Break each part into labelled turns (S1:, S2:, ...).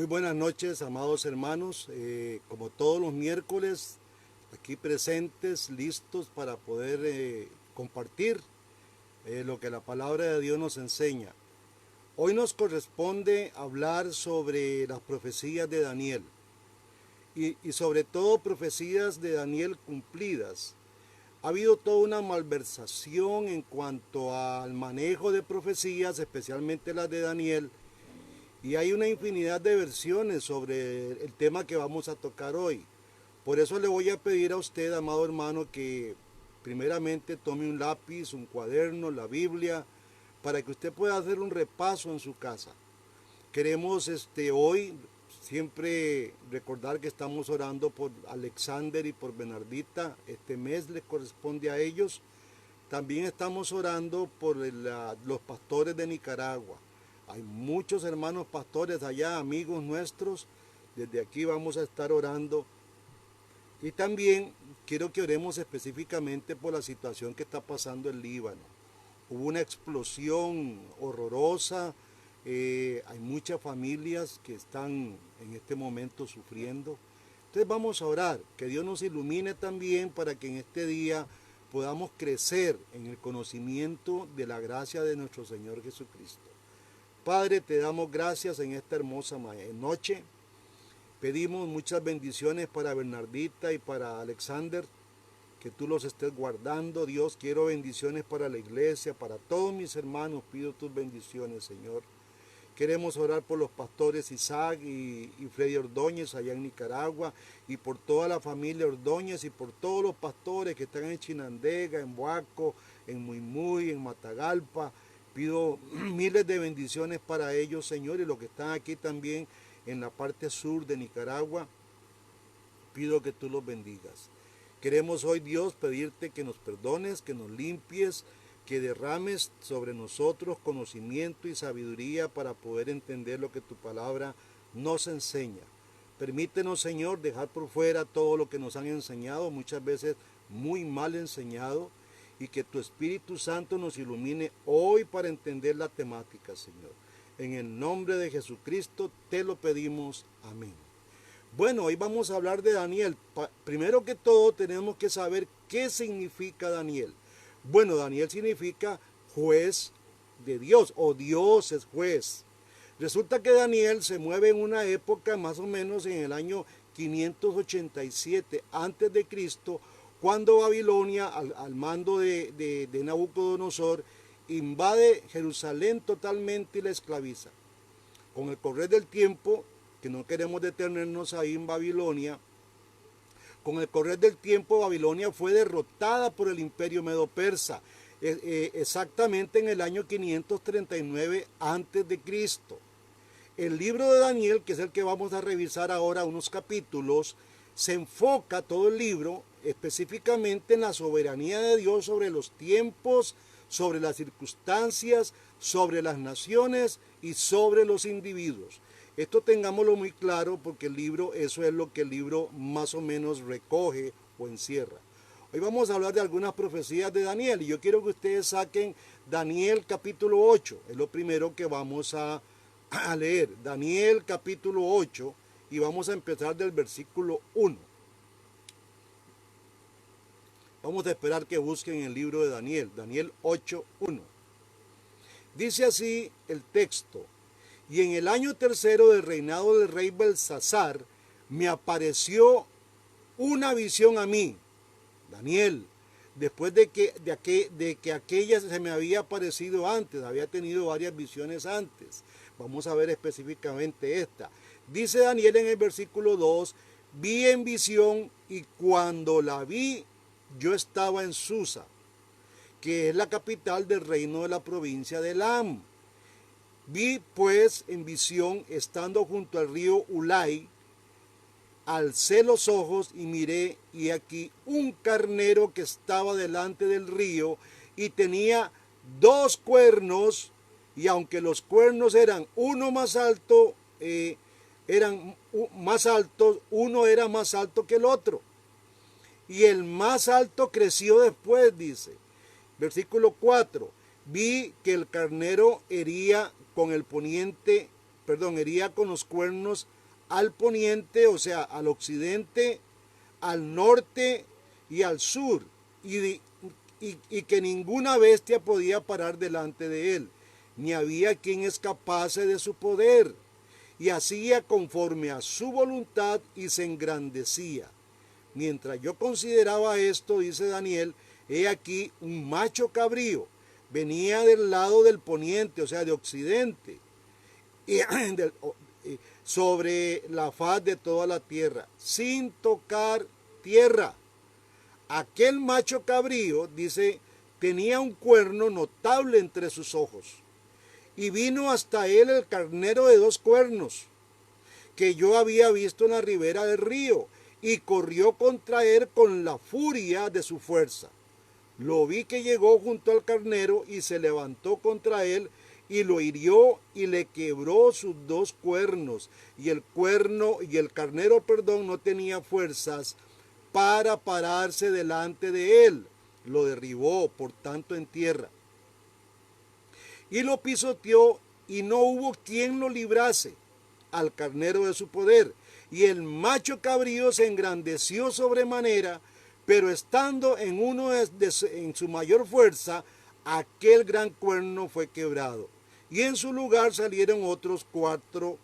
S1: buenas noches, amados hermanos. Como todos los miércoles, aquí presentes, listos para poder compartir lo que la palabra de Dios nos enseña. Hoy nos corresponde hablar sobre las profecías de Daniel y sobre todo profecías de Daniel cumplidas. Ha habido toda una malversación en cuanto al manejo de profecías, especialmente las de Daniel, y hay una infinidad de versiones sobre el tema que vamos a tocar hoy. Por eso le voy a pedir a usted, amado hermano, que primeramente tome un lápiz, un cuaderno, la Biblia, para que usted pueda hacer un repaso en su casa. Queremos hoy siempre recordar que estamos orando por Alexander y por Bernardita. Este mes les corresponde a ellos. También estamos orando por los pastores de Nicaragua. Hay muchos hermanos pastores allá, amigos nuestros. Desde aquí vamos a estar orando. Y también quiero que oremos específicamente por la situación que está pasando en Líbano. Hubo una explosión horrorosa. Hay muchas familias que están en este momento sufriendo. Entonces vamos a orar, que Dios nos ilumine también para que en este día podamos crecer en el conocimiento de la gracia de nuestro Señor Jesucristo. Padre, te damos gracias en esta hermosa noche. Pedimos muchas bendiciones para Bernardita y para Alexander, que tú los estés guardando. Dios, quiero bendiciones para la iglesia, para todos mis hermanos, pido tus bendiciones, Señor. Queremos orar por los pastores Isaac y Freddy Ordóñez allá en Nicaragua, y por toda la familia Ordóñez y por todos los pastores que están en Chinandega, en Boaco, en Muymuy, en Matagalpa. Pido miles de bendiciones para ellos, Señor, y los que están aquí también en la parte sur de Nicaragua. Pido que tú los bendigas. Queremos hoy, Dios, pedirte que nos perdones, que nos limpies, que derrames sobre nosotros conocimiento y sabiduría para poder entender lo que tu palabra nos enseña. Permítenos, Señor, dejar por fuera todo lo que nos han enseñado, muchas veces muy mal enseñado, y que tu Espíritu Santo nos ilumine hoy para entender la temática, Señor. En el nombre de Jesucristo te lo pedimos. Amén. Bueno, hoy vamos a hablar de Daniel. Primero que todo tenemos que saber qué significa Daniel. Bueno, Daniel significa juez de Dios, o Dios es juez. Resulta que Daniel se mueve en una época más o menos en el año 587 antes de Cristo, cuando Babilonia, al mando de Nabucodonosor, invade Jerusalén totalmente y la esclaviza. Con el correr del tiempo, que no queremos detenernos ahí en Babilonia, con el correr del tiempo Babilonia fue derrotada por el imperio medo-persa, exactamente en el año 539 antes de Cristo. El libro de Daniel, que es el que vamos a revisar ahora unos capítulos, se enfoca todo el libro específicamente en la soberanía de Dios sobre los tiempos, sobre las circunstancias, sobre las naciones y sobre los individuos. Esto tengámoslo muy claro porque el libro, eso es lo que el libro más o menos recoge o encierra. Hoy vamos a hablar de algunas profecías de Daniel y yo quiero que ustedes saquen Daniel capítulo 8, es lo primero que vamos a leer. Daniel capítulo 8 y vamos a empezar del versículo 1. Vamos a esperar que busquen el libro de Daniel, Daniel 8:1. Dice así el texto: y en el año tercero del reinado del rey Belsasar, me apareció una visión a mí, Daniel, después de que aquella se me había aparecido antes, había tenido varias visiones antes. Vamos a ver específicamente esta. Dice Daniel en el versículo 2, vi en visión y cuando la vi, yo estaba en Susa, que es la capital del reino de la provincia de Elam. Vi pues en visión, estando junto al río Ulai, alcé los ojos y miré, y aquí un carnero que estaba delante del río y tenía 2 cuernos, y aunque los cuernos eran uno más alto, uno era más alto que el otro. Y el más alto creció después, dice. Versículo 4. Vi que el carnero hería con los cuernos al poniente, o sea, al occidente, al norte y al sur, y que ninguna bestia podía parar delante de él, ni había quien escapase de su poder, y hacía conforme a su voluntad y se engrandecía. Mientras yo consideraba esto, dice Daniel, he aquí un macho cabrío, venía del lado del poniente, o sea, de occidente, y sobre la faz de toda la tierra, sin tocar tierra. Aquel macho cabrío, dice, tenía un cuerno notable entre sus ojos. Y vino hasta él el carnero de 2 cuernos, que yo había visto en la ribera del río, y corrió contra él con la furia de su fuerza. Lo vi que llegó junto al carnero y se levantó contra él y lo hirió y le quebró sus 2 cuernos. Y el carnero, no tenía fuerzas para pararse delante de él. Lo derribó, por tanto, en tierra. Y lo pisoteó y no hubo quien lo librase al carnero de su poder. Y el macho cabrío se engrandeció sobremanera, pero estando en su mayor fuerza, aquel gran cuerno fue quebrado. Y en su lugar salieron otros 4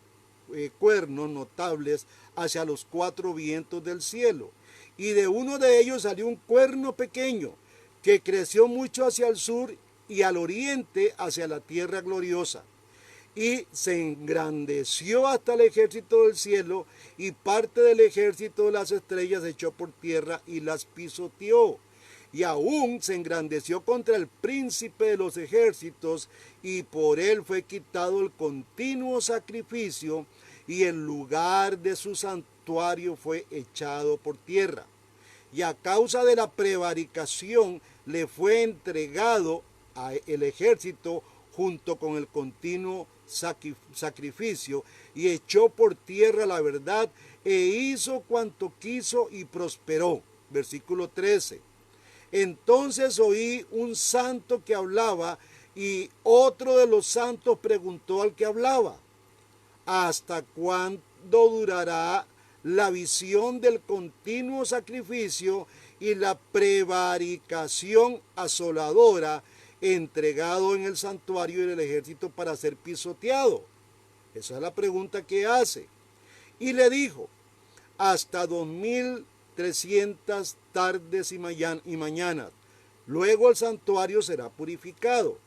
S1: cuernos notables hacia los 4 vientos del cielo. Y de uno de ellos salió un cuerno pequeño, que creció mucho hacia el sur y al oriente hacia la tierra gloriosa. Y se engrandeció hasta el ejército del cielo, y parte del ejército de las estrellas echó por tierra y las pisoteó. Y aún se engrandeció contra el príncipe de los ejércitos, y por él fue quitado el continuo sacrificio, y el lugar de su santuario fue echado por tierra. Y a causa de la prevaricación le fue entregado el ejército junto con el continuo sacrificio, y echó por tierra la verdad, e hizo cuanto quiso y prosperó. Versículo 13. Entonces oí un santo que hablaba, y otro de los santos preguntó al que hablaba: ¿hasta cuándo durará la visión del continuo sacrificio y la prevaricación asoladora, entregado en el santuario del ejército para ser pisoteado? Esa es la pregunta que hace. Y le dijo: hasta 2300 tardes y mañanas. Luego el santuario será purificado.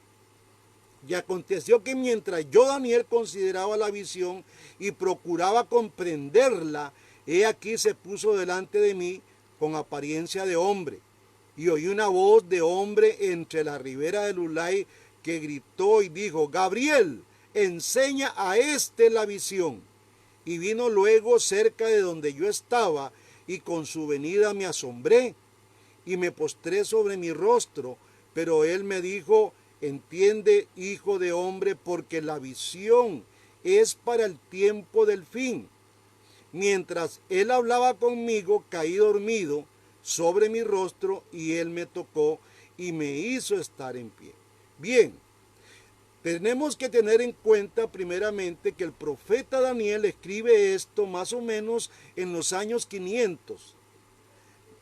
S1: Y aconteció que mientras yo, Daniel, consideraba la visión y procuraba comprenderla, he aquí se puso delante de mí con apariencia de hombre. Y oí una voz de hombre entre la ribera del Ulai, que gritó y dijo: Gabriel, enseña a este la visión. Y vino luego cerca de donde yo estaba, y con su venida me asombré, y me postré sobre mi rostro. Pero él me dijo: entiende, hijo de hombre, porque la visión es para el tiempo del fin. Mientras él hablaba conmigo, caí dormido sobre mi rostro, y él me tocó y me hizo estar en pie. Bien, tenemos que tener en cuenta primeramente que el profeta Daniel escribe esto más o menos en los años 500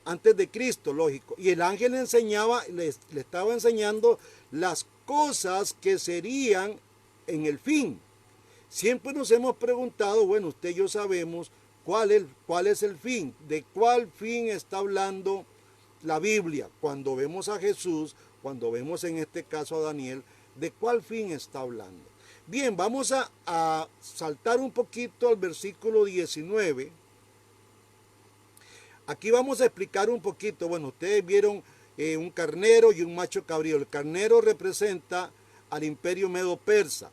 S1: antes de Cristo, lógico. Y el ángel le estaba enseñando las cosas que serían en el fin. Siempre nos hemos preguntado, bueno, usted y yo sabemos cuál es el fin, de cuál fin está hablando la Biblia. Cuando vemos a Jesús, cuando vemos en este caso a Daniel, ¿de cuál fin está hablando? Bien, vamos a saltar un poquito al versículo 19. Aquí vamos a explicar un poquito. Bueno, ustedes vieron un carnero y un macho cabrío. El carnero representa al imperio medo-persa.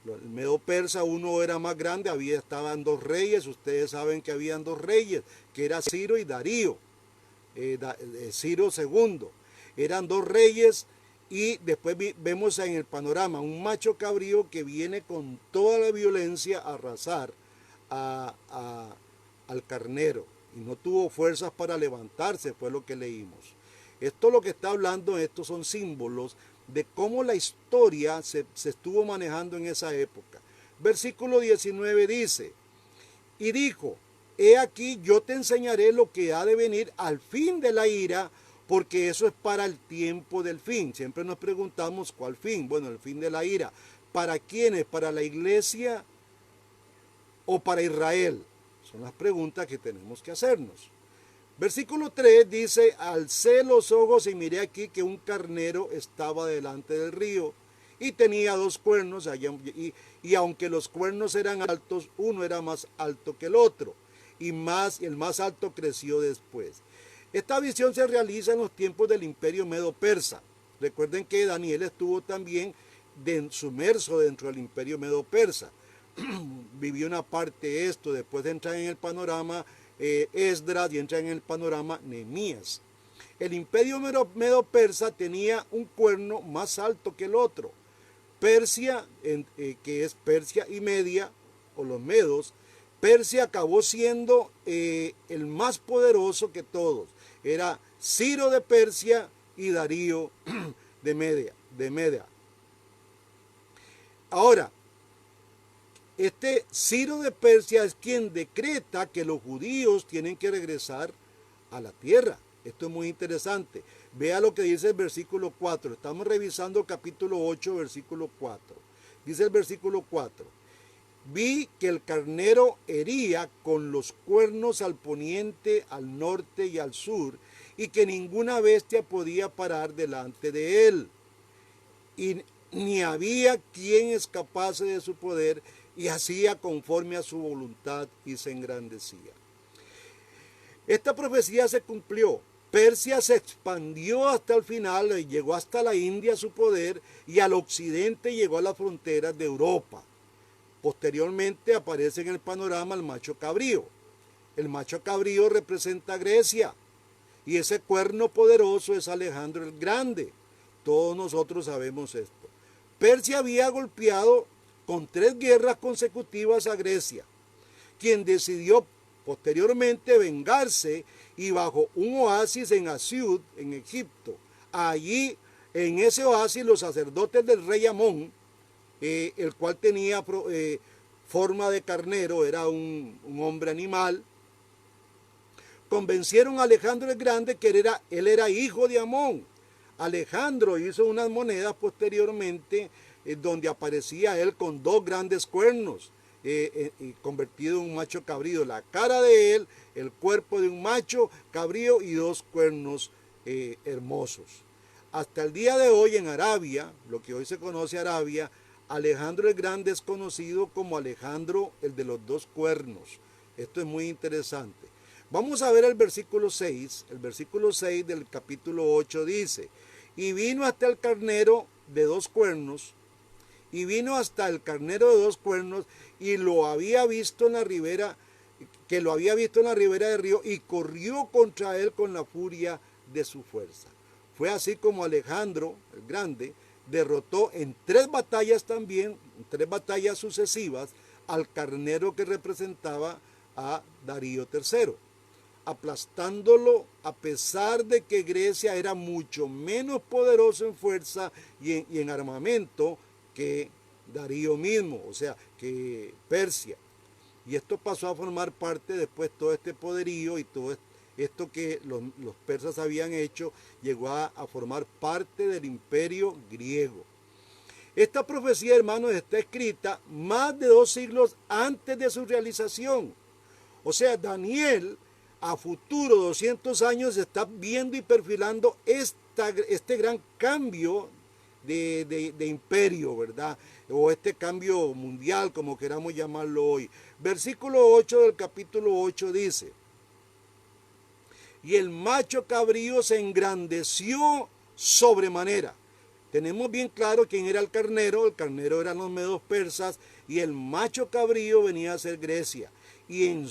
S1: El medo-persa, uno era más grande, estaban 2 reyes. Ustedes saben que habían 2 reyes, que era Ciro y Darío. Ciro II. Eran 2 reyes, y después vemos en el panorama un macho cabrío que viene con toda la violencia a arrasar al carnero. Y no tuvo fuerzas para levantarse, fue lo que leímos. Esto lo que está hablando, estos son símbolos de cómo la historia se estuvo manejando en esa época. Versículo 19 dice: y dijo, he aquí yo te enseñaré lo que ha de venir al fin de la ira, porque eso es para el tiempo del fin. Siempre nos preguntamos cuál fin. Bueno, el fin de la ira. ¿Para quiénes? ¿Para la iglesia o para Israel? Son las preguntas que tenemos que hacernos. Versículo 3 dice, alcé los ojos y miré aquí que un carnero estaba delante del río y tenía dos cuernos, y aunque los cuernos eran altos, uno era más alto que el otro, y el más alto creció después. Esta visión se realiza en los tiempos del imperio medo-persa. Recuerden que Daniel estuvo también sumerso dentro del imperio medo-persa. Vivió una parte de esto, después de entrar en el panorama Esdras y entra en el panorama Nehemías. El imperio medo-persa tenía un cuerno más alto que el otro. Persia, que es Persia y Media, o los medos, Persia acabó siendo el más poderoso que todos. Era Ciro de Persia y Darío de Media. Ahora, este Ciro de Persia es quien decreta que los judíos tienen que regresar a la tierra. Esto es muy interesante. Vea lo que dice el versículo 4. Estamos revisando capítulo 8, versículo 4. Dice el versículo 4. Vi que el carnero hería con los cuernos al poniente, al norte y al sur, y que ninguna bestia podía parar delante de él. Y ni había quien escapase de su poder, y hacía conforme a su voluntad y se engrandecía. Esta profecía se cumplió. Persia se expandió hasta el final, llegó hasta la India su poder, y al occidente llegó a las fronteras de Europa. Posteriormente aparece en el panorama el macho cabrío. El macho cabrío representa a Grecia, y ese cuerno poderoso es Alejandro el Grande. Todos nosotros sabemos esto. Persia había golpeado con 3 guerras consecutivas a Grecia, quien decidió posteriormente vengarse, y bajo un oasis en Asiud, en Egipto, allí en ese oasis los sacerdotes del rey Amón, el cual tenía forma de carnero, era un hombre animal, convencieron a Alejandro el Grande que él era hijo de Amón. Alejandro hizo unas monedas posteriormente donde aparecía él con 2 grandes cuernos, convertido en un macho cabrío. La cara de él, el cuerpo de un macho cabrío y 2 cuernos hermosos. Hasta el día de hoy en Arabia, lo que hoy se conoce Arabia, Alejandro el Grande es conocido como Alejandro el de los 2 cuernos. Esto es muy interesante. Vamos a ver el versículo 6. El versículo 6 del capítulo 8 dice, y vino hasta el carnero de 2 cuernos, y vino hasta el carnero de 2 cuernos, y lo había visto en la ribera, que lo había visto en la ribera del río, y corrió contra él con la furia de su fuerza. Fue así como Alejandro el Grande derrotó en 3 batallas también, en 3 batallas sucesivas, al carnero que representaba a Darío III, aplastándolo a pesar de que Grecia era mucho menos poderoso en fuerza y en armamento que Darío mismo, o sea, que Persia. Y esto pasó a formar parte después, todo este poderío y todo esto que los persas habían hecho, llegó a formar parte del imperio griego. Esta profecía, hermanos, está escrita más de 2 siglos antes de su realización. O sea, Daniel a futuro, 200 años, está viendo y perfilando este gran cambio de imperio, ¿verdad? O este cambio mundial, como queramos llamarlo hoy. Versículo 8 del capítulo 8 dice, y el macho cabrío se engrandeció sobremanera. Tenemos bien claro quién era el carnero eran los medos persas, y el macho cabrío venía a ser Grecia. Y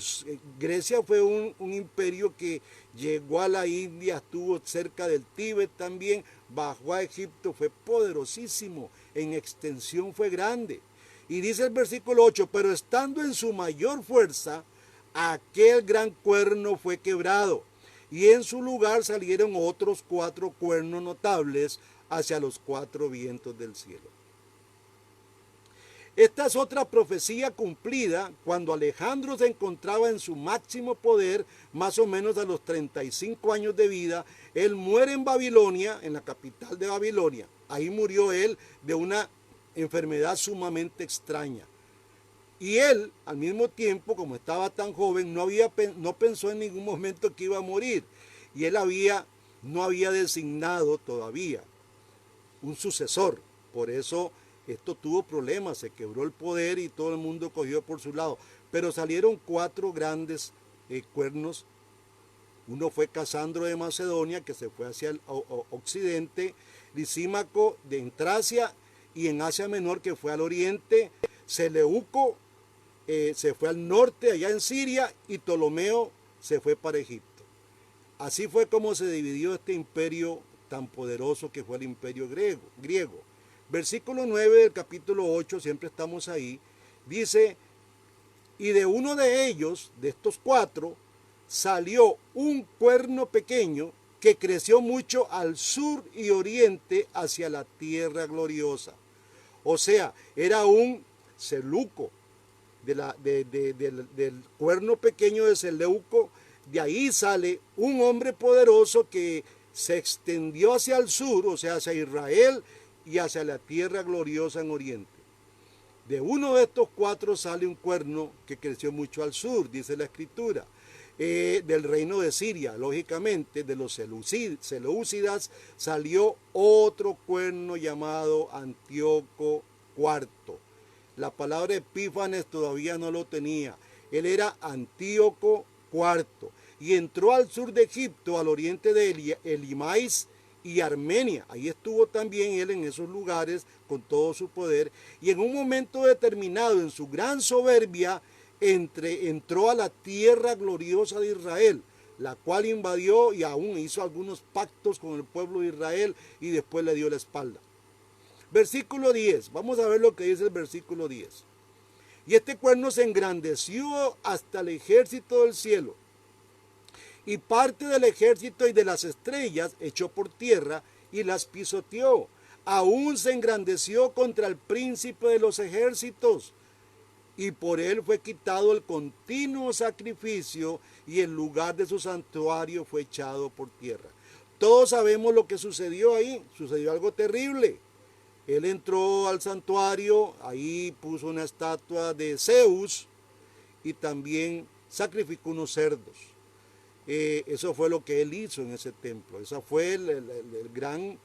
S1: Grecia fue un imperio que llegó a la India, estuvo cerca del Tíbet también, bajó a Egipto, fue poderosísimo, en extensión fue grande. Y dice el versículo 8, pero estando en su mayor fuerza, aquel gran cuerno fue quebrado, y en su lugar salieron otros 4 cuernos notables hacia los 4 vientos del cielo. Esta es otra profecía cumplida cuando Alejandro se encontraba en su máximo poder, más o menos a los 35 años de vida. Él muere en Babilonia, en la capital de Babilonia. Ahí murió él de una enfermedad sumamente extraña. Y él, al mismo tiempo, como estaba tan joven, no pensó en ningún momento que iba a morir. Y él no había designado todavía un sucesor. Por eso esto tuvo problemas, se quebró el poder y todo el mundo cogió por su lado. Pero salieron 4 grandes cuernos. Uno fue Casandro de Macedonia, que se fue hacia el occidente, Lisímaco en Tracia y en Asia Menor, que fue al oriente, Seleuco se fue al norte, allá en Siria, y Ptolomeo se fue para Egipto. Así fue como se dividió este imperio tan poderoso que fue el imperio griego. Versículo 9 del capítulo 8, siempre estamos ahí, dice, y de uno de ellos, de estos 4, salió un cuerno pequeño que creció mucho al sur y oriente hacia la tierra gloriosa. O sea, era un Seleuco, del cuerno pequeño de Seleuco. De ahí sale un hombre poderoso que se extendió hacia el sur, o sea, hacia Israel y hacia la tierra gloriosa en oriente. De uno de estos 4 sale un cuerno que creció mucho al sur, dice la escritura, del reino de Siria. Lógicamente, de los seleucidas salió otro cuerno llamado Antíoco IV. La palabra Epífanes todavía no lo tenía. Él era Antíoco IV y entró al sur de Egipto, al oriente de Elimais y Armenia. Ahí estuvo también él en esos lugares con todo su poder, y en un momento determinado, en su gran soberbia, entró a la tierra gloriosa de Israel, la cual invadió y aún hizo algunos pactos con el pueblo de Israel y después le dio la espalda. Versículo 10, vamos a ver lo que dice el versículo 10. Y este cuerno se engrandeció hasta el ejército del cielo, y parte del ejército y de las estrellas echó por tierra y las pisoteó. Aún se engrandeció contra el príncipe de los ejércitos, y por él fue quitado el continuo sacrificio, y el lugar de su santuario fue echado por tierra. Todos sabemos lo que sucedió ahí. Sucedió algo terrible. Él entró al santuario, ahí puso una estatua de Zeus y también sacrificó unos cerdos. Eso fue lo que él hizo en ese templo. Ese fue el gran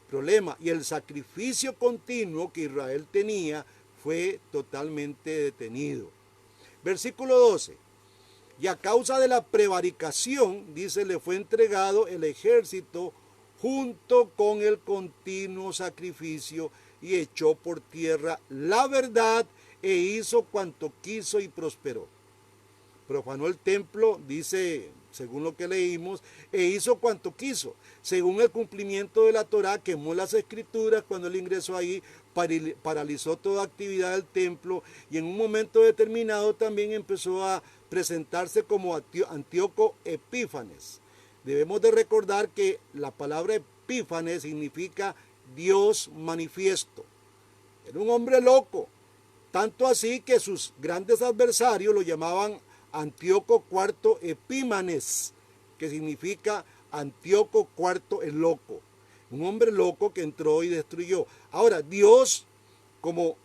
S1: problema. Y el sacrificio continuo que Israel tenía fue totalmente detenido. Versículo 12. Y a causa de la prevaricación, dice, le fue entregado el ejército junto con el continuo sacrificio, y echó por tierra la verdad e hizo cuanto quiso y prosperó. Profanó el templo, dice, según lo que leímos, e hizo cuanto quiso. Según el cumplimiento de la Torá, quemó las escrituras cuando él ingresó ahí, paralizó toda actividad del templo, y en un momento determinado también empezó a presentarse como Antíoco Epífanes. Debemos de recordar que la palabra Epífanes significa Dios manifiesto. Era un hombre loco, tanto así que sus grandes adversarios lo llamaban Antíoco IV Epímanes, que significa Antíoco IV el loco. Un hombre loco que entró y destruyó. Ahora, Dios, como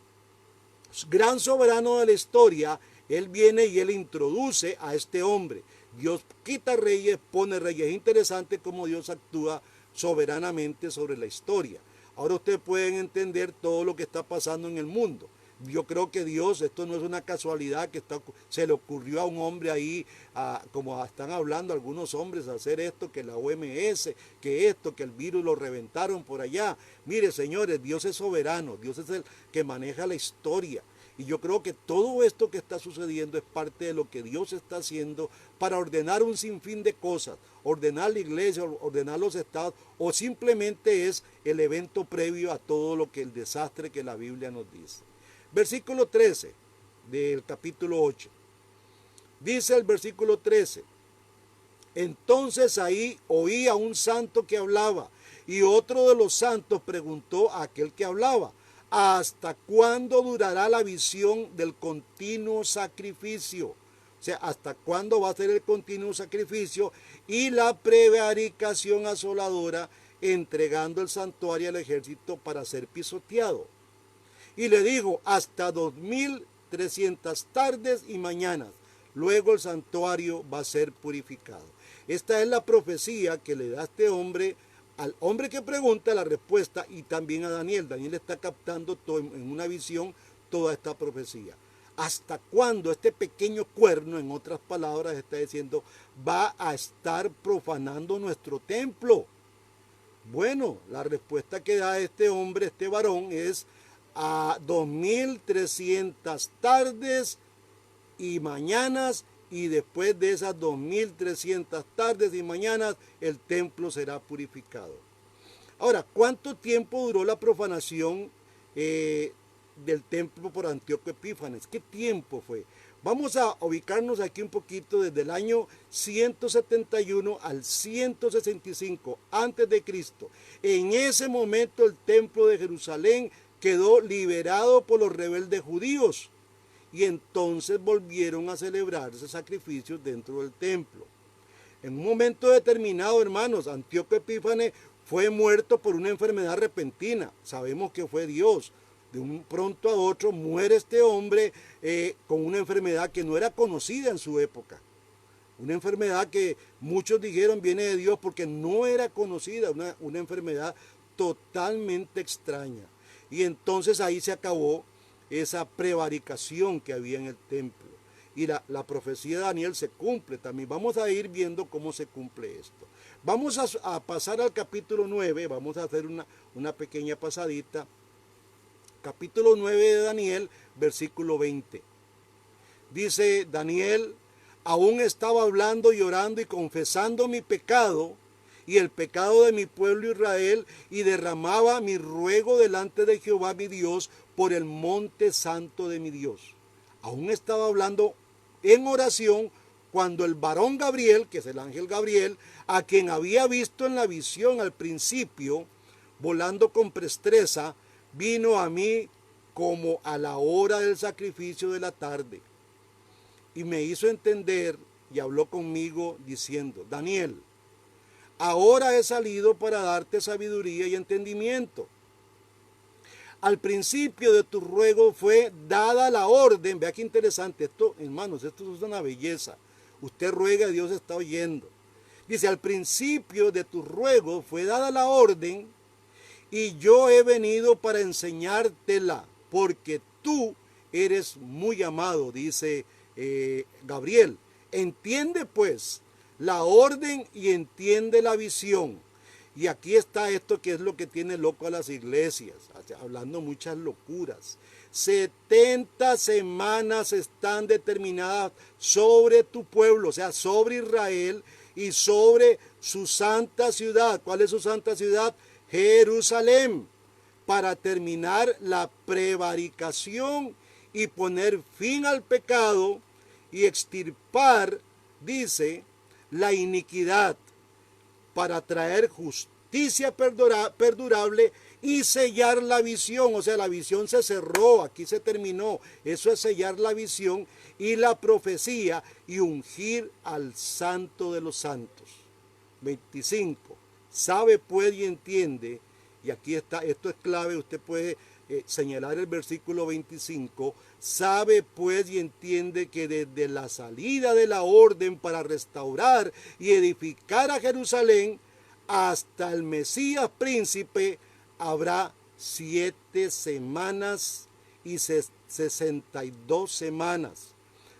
S1: gran soberano de la historia, él viene y él introduce a este hombre. Dios quita reyes, pone reyes. Es interesante cómo Dios actúa soberanamente sobre la historia. Ahora ustedes pueden entender todo lo que está pasando en el mundo. Yo creo que Dios, esto no es una casualidad que se le ocurrió a un hombre ahí, como están hablando algunos hombres, hacer esto, que la OMS, que esto, que el virus lo reventaron por allá. Mire, señores, Dios es soberano, Dios es el que maneja la historia. Y yo creo que todo esto que está sucediendo es parte de lo que Dios está haciendo para ordenar un sinfín de cosas, ordenar la iglesia, ordenar los estados, o simplemente es el evento previo a todo lo que el desastre que la Biblia nos dice. Versículo 13 del capítulo 8. Dice el versículo 13: entonces ahí oí a un santo que hablaba, y otro de los santos preguntó a aquel que hablaba: ¿hasta cuándo durará la visión del continuo sacrificio? O sea, ¿hasta cuándo va a ser el continuo sacrificio y la prevaricación asoladora, entregando el santuario al ejército para ser pisoteado? Y le dijo, hasta 2300 tardes y mañanas. Luego el santuario va a ser purificado. Esta es la profecía que le da este hombre, al hombre que pregunta la respuesta, y también a Daniel. Daniel está captando todo, en una visión, toda esta profecía. ¿Hasta cuándo este pequeño cuerno, en otras palabras, está diciendo, va a estar profanando nuestro templo? Bueno, la respuesta que da este hombre, este varón, es a 2300 tardes y mañanas, y después de esas 2300 tardes y mañanas el templo será purificado. Ahora, ¿cuánto tiempo duró la profanación del templo por Antíoco Epífanes? ¿Qué tiempo fue? Vamos a ubicarnos aquí un poquito desde el año 171 al 165 antes de Cristo. En ese momento el templo de Jerusalén quedó liberado por los rebeldes judíos, y entonces volvieron a celebrarse sacrificios dentro del templo. En un momento determinado, hermanos, Antíoco Epífanes fue muerto por una enfermedad repentina. Sabemos que fue Dios. De un pronto a otro muere este hombre con una enfermedad que no era conocida en su época. Una enfermedad que muchos dijeron viene de Dios porque no era conocida, una enfermedad totalmente extraña. Y entonces ahí se acabó esa prevaricación que había en el templo. Y la profecía de Daniel se cumple también. Vamos a ir viendo cómo se cumple esto. Vamos a pasar al capítulo 9, vamos a hacer una pequeña pasadita. Capítulo 9 de Daniel, versículo 20. Dice Daniel, aún estaba hablando, llorando y confesando mi pecado y el pecado de mi pueblo Israel, y derramaba mi ruego delante de Jehová mi Dios por el monte santo de mi Dios. Aún estaba hablando en oración cuando el varón Gabriel, que es el ángel Gabriel, a quien había visto en la visión al principio, volando con presteza, vino a mí como a la hora del sacrificio de la tarde, y me hizo entender y habló conmigo diciendo, Daniel, ahora he salido para darte sabiduría y entendimiento. Al principio de tu ruego fue dada la orden. Vea qué interesante esto, hermanos, esto es una belleza. Usted ruega y Dios está oyendo. Dice, al principio de tu ruego fue dada la orden, y yo he venido para enseñártela, porque tú eres muy amado, dice Gabriel. Entiende pues la orden y entiende la visión. Y aquí está esto que es lo que tiene loco a las iglesias, hablando muchas locuras. 70 semanas están determinadas sobre tu pueblo, o sea, sobre Israel y sobre su santa ciudad. ¿Cuál es su santa ciudad? Jerusalén, para terminar la prevaricación y poner fin al pecado y extirpar, dice, la iniquidad, para traer justicia perdurable y sellar la visión. O sea, la visión se cerró, aquí se terminó. Eso es sellar la visión y la profecía y ungir al santo de los santos. 25. Sabe pues y entiende, y aquí está, esto es clave, usted puede señalar el versículo 25, sabe pues y entiende que desde la salida de la orden para restaurar y edificar a Jerusalén hasta el Mesías príncipe habrá 7 semanas y 62 semanas.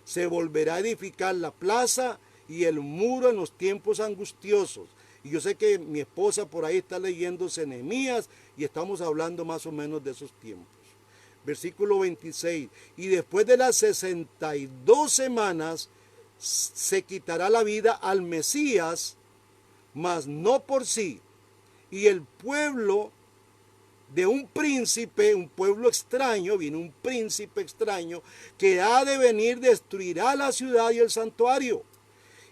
S1: Se volverá a edificar la plaza y el muro en los tiempos angustiosos. Y yo sé que mi esposa por ahí está leyendo Nehemías y estamos hablando más o menos de esos tiempos. Versículo 26. Y después de las 62 semanas se quitará la vida al Mesías, mas no por sí. Y el pueblo de un príncipe, un pueblo extraño, viene un príncipe extraño que ha de venir, destruirá la ciudad y el santuario.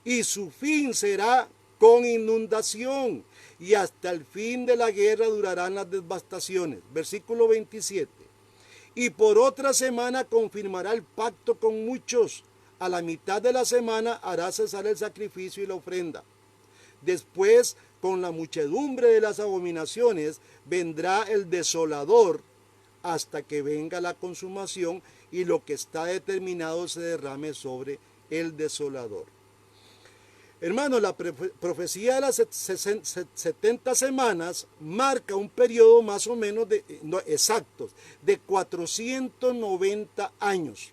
S1: Y su fin será con inundación, y hasta el fin de la guerra durarán las devastaciones. Versículo 27. y por otra semana confirmará el pacto con muchos. A la mitad de la semana hará cesar el sacrificio y la ofrenda. Después, con la muchedumbre de las abominaciones, vendrá el desolador hasta que venga la consumación y lo que está determinado se derrame sobre el desolador. Hermano, la profecía de las 70 semanas marca un periodo más o menos exactos de 490 años.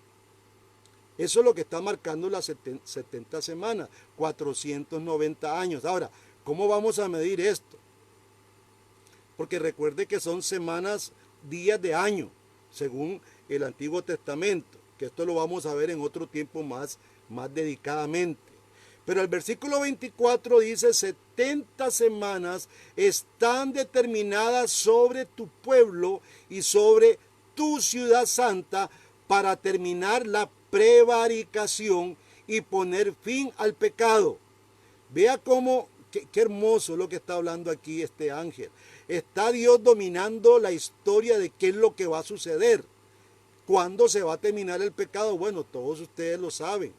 S1: Eso es lo que está marcando las 70 semanas, 490 años. Ahora, ¿cómo vamos a medir esto? Porque recuerde que son semanas, días de año, según el Antiguo Testamento, que esto lo vamos a ver en otro tiempo más dedicadamente. Pero el versículo 24 dice, 70 semanas están determinadas sobre tu pueblo y sobre tu ciudad santa para terminar la prevaricación y poner fin al pecado. Vea cómo, qué hermoso lo que está hablando aquí este ángel. Está Dios dominando la historia de qué es lo que va a suceder. ¿Cuándo se va a terminar el pecado? Bueno, todos ustedes lo saben.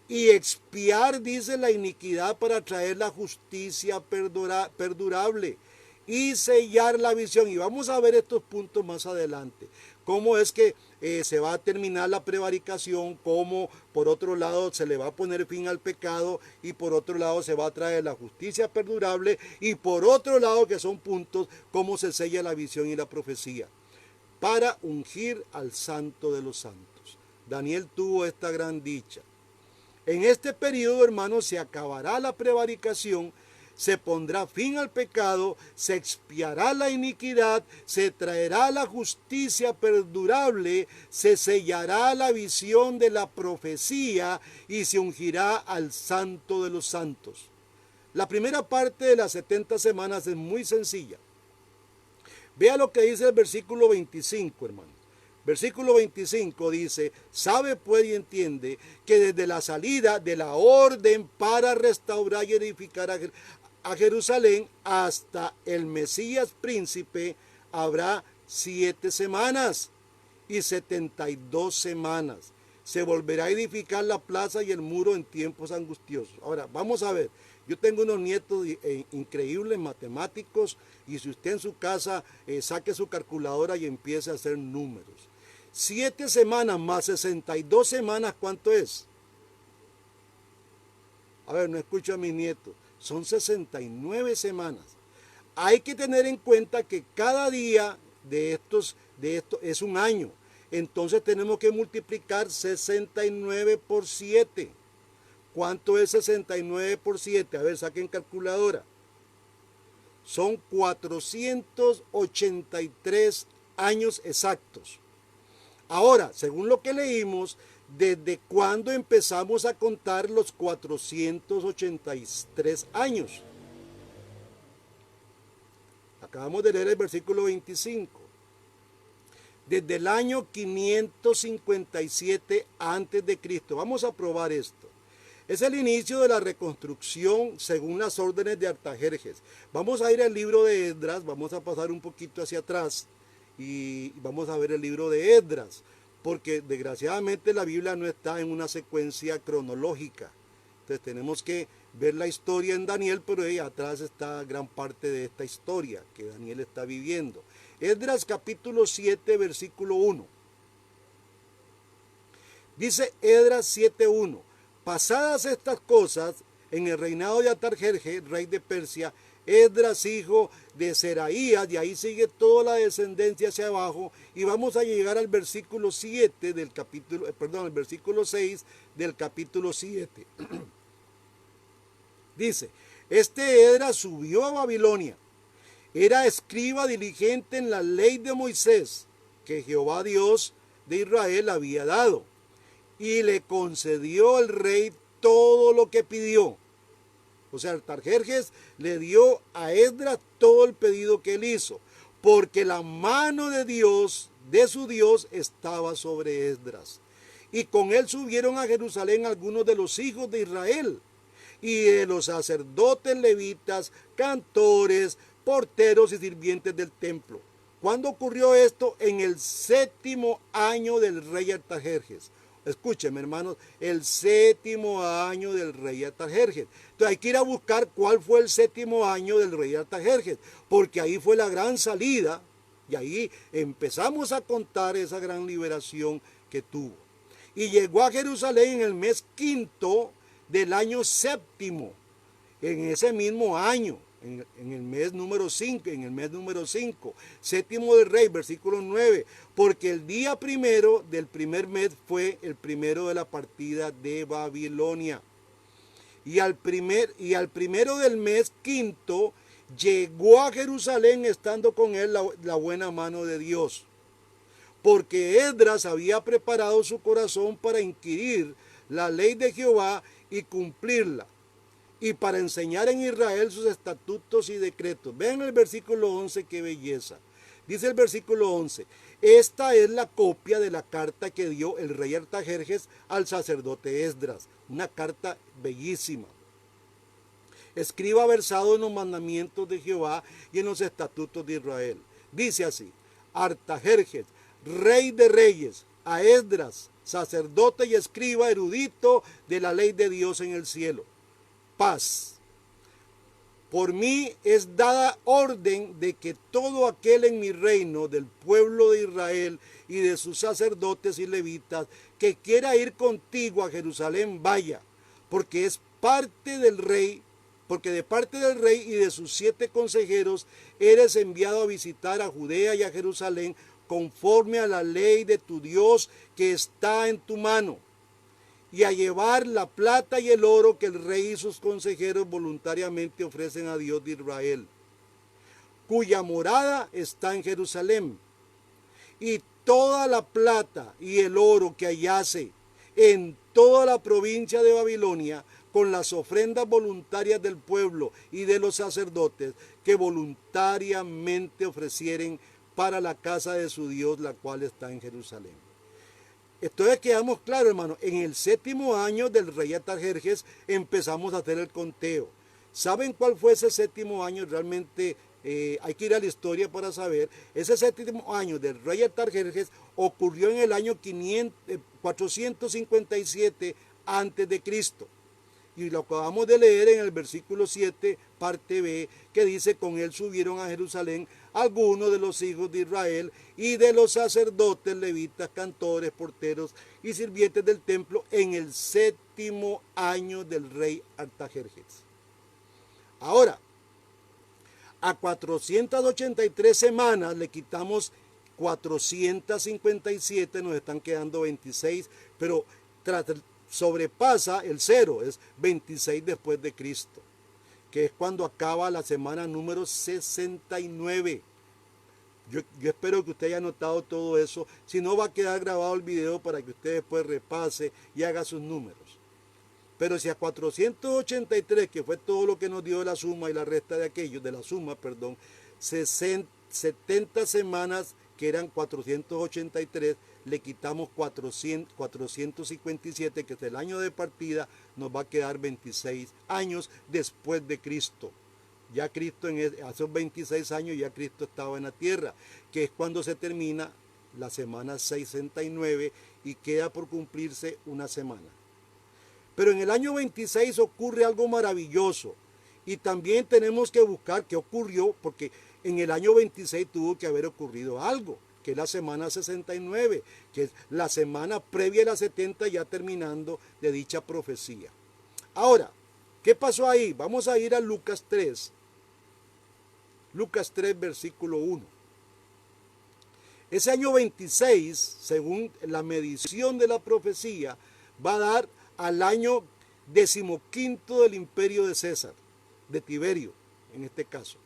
S1: Y expiar, dice, la iniquidad para traer la justicia perdurable y sellar la visión. Y vamos a ver estos puntos más adelante. Cómo es que se va a terminar la prevaricación, cómo por otro lado se le va a poner fin al pecado y por otro lado se va a traer la justicia perdurable y por otro lado, que son puntos, cómo se sella la visión y la profecía para ungir al santo de los santos. Daniel tuvo esta gran dicha. En este periodo, hermanos, se acabará la prevaricación, se pondrá fin al pecado, se expiará la iniquidad, se traerá la justicia perdurable, se sellará la visión de la profecía y se ungirá al santo de los santos. La primera parte de las 70 semanas es muy sencilla. Vea lo que dice el versículo 25, hermano. Versículo 25 dice, sabe pues y entiende que desde la salida de la orden para restaurar y edificar a Jerusalén hasta el Mesías príncipe habrá 7 semanas y 72 semanas. Se volverá a edificar la plaza y el muro en tiempos angustiosos. Ahora, vamos a ver. Yo tengo unos nietos increíbles matemáticos y si usted en su casa saque su calculadora y empiece a hacer números. 7 semanas más 62 semanas, ¿cuánto es? A ver, no escucho a mis nietos. Son 69 semanas. Hay que tener en cuenta que cada día de esto es un año. Entonces tenemos que multiplicar 69 por 7. ¿Cuánto es 69 por 7? A ver, saquen calculadora. Son 483 años exactos. Ahora, según lo que leímos, ¿desde cuándo empezamos a contar los 483 años? Acabamos de leer el versículo 25. Desde el año 557 antes de Cristo. Vamos a probar esto. Es el inicio de la reconstrucción según las órdenes de Artajerjes. Vamos a ir al libro de Esdras, vamos a pasar un poquito hacia atrás y vamos a ver el libro de Esdras, porque desgraciadamente la Biblia no está en una secuencia cronológica. Entonces tenemos que ver la historia en Daniel, pero ahí atrás está gran parte de esta historia que Daniel está viviendo. Esdras capítulo 7, versículo 1. Dice Esdras 7:1. Pasadas estas cosas, en el reinado de Artajerjes, rey de Persia, Esdras, hijo de Seraías, y ahí sigue toda la descendencia hacia abajo, y vamos a llegar al versículo 7 del capítulo, el versículo 6 del capítulo 7. Dice, este Esdras subió a Babilonia, era escriba diligente en la ley de Moisés, que Jehová Dios de Israel había dado. Y le concedió el rey todo lo que pidió. O sea, Artajerjes le dio a Esdras todo el pedido que él hizo, porque la mano de Dios, de su Dios, estaba sobre Esdras. Y con él subieron a Jerusalén algunos de los hijos de Israel, y de los sacerdotes levitas, cantores, porteros y sirvientes del templo. ¿Cuándo ocurrió esto? En el 7º año del rey Artajerjes. Escúcheme, hermanos, el 7º año del rey Artajerjes. Entonces hay que ir a buscar cuál fue el 7º año del rey Artajerjes, porque ahí fue la gran salida y ahí empezamos a contar esa gran liberación que tuvo. Y llegó a Jerusalén en el mes 5º del año 7º, en ese mismo año. En el mes número 5, séptimo del rey, versículo 9, porque el día primero del primer mes fue el primero de la partida de Babilonia. Y al primero del mes 5 llegó a Jerusalén estando con él la buena mano de Dios. Porque Esdras había preparado su corazón para inquirir la ley de Jehová y cumplirla, y para enseñar en Israel sus estatutos y decretos. Vean el versículo 11, qué belleza. Dice el versículo 11, esta es la copia de la carta que dio el rey Artajerjes al sacerdote Esdras. Una carta bellísima. Escriba versado en los mandamientos de Jehová y en los estatutos de Israel. Dice así, Artajerjes, rey de reyes, a Esdras, sacerdote y escriba erudito de la ley de Dios en el cielo. Paz. Por mí es dada orden de que todo aquel en mi reino del pueblo de Israel y de sus sacerdotes y levitas que quiera ir contigo a Jerusalén vaya, porque es parte del rey, porque de parte del rey y de sus 7 consejeros eres enviado a visitar a Judea y a Jerusalén conforme a la ley de tu Dios que está en tu mano, y a llevar la plata y el oro que el rey y sus consejeros voluntariamente ofrecen a Dios de Israel, cuya morada está en Jerusalén. Y toda la plata y el oro que hallase en toda la provincia de Babilonia, con las ofrendas voluntarias del pueblo y de los sacerdotes, que voluntariamente ofrecieren para la casa de su Dios, la cual está en Jerusalén. Entonces quedamos claros, hermano, en el 7º año del rey Artajerjes empezamos a hacer el conteo. ¿Saben cuál fue ese 7º año? Realmente hay que ir a la historia para saber. Ese 7º año del rey Artajerjes ocurrió en el año 457 antes de Cristo. Y lo acabamos de leer en el versículo 7, parte B, que dice, con él subieron a Jerusalén algunos de los hijos de Israel y de los sacerdotes, levitas, cantores, porteros y sirvientes del templo en el 7º año del rey Artajerjes. Ahora, a 483 semanas le quitamos 457, nos están quedando 26, pero sobrepasa el 0, es 26 después de Cristo, que es cuando acaba la semana número 69. Yo espero que usted haya notado todo eso. Si no, va a quedar grabado el video para que usted después repase y haga sus números. Pero si a 483, que fue todo lo que nos dio la suma y la resta de aquellos, de la suma, perdón, 70 semanas, que eran 483, le quitamos 457, que es el año de partida, nos va a quedar 26 años después de Cristo. Ya Cristo, hace esos 26 años, ya Cristo estaba en la tierra, que es cuando se termina la semana 69 y queda por cumplirse una semana. Pero en el año 26 ocurre algo maravilloso, y también tenemos que buscar qué ocurrió, porque en el año 26 tuvo que haber ocurrido algo, que es la semana 69, que es la semana previa a la 70, ya terminando de dicha profecía. Ahora, ¿qué pasó ahí? Vamos a ir a Lucas 3. Lucas 3, versículo 1. Ese año 26, según la medición de la profecía, va a dar al año 15º del imperio de César, de Tiberio, en este caso.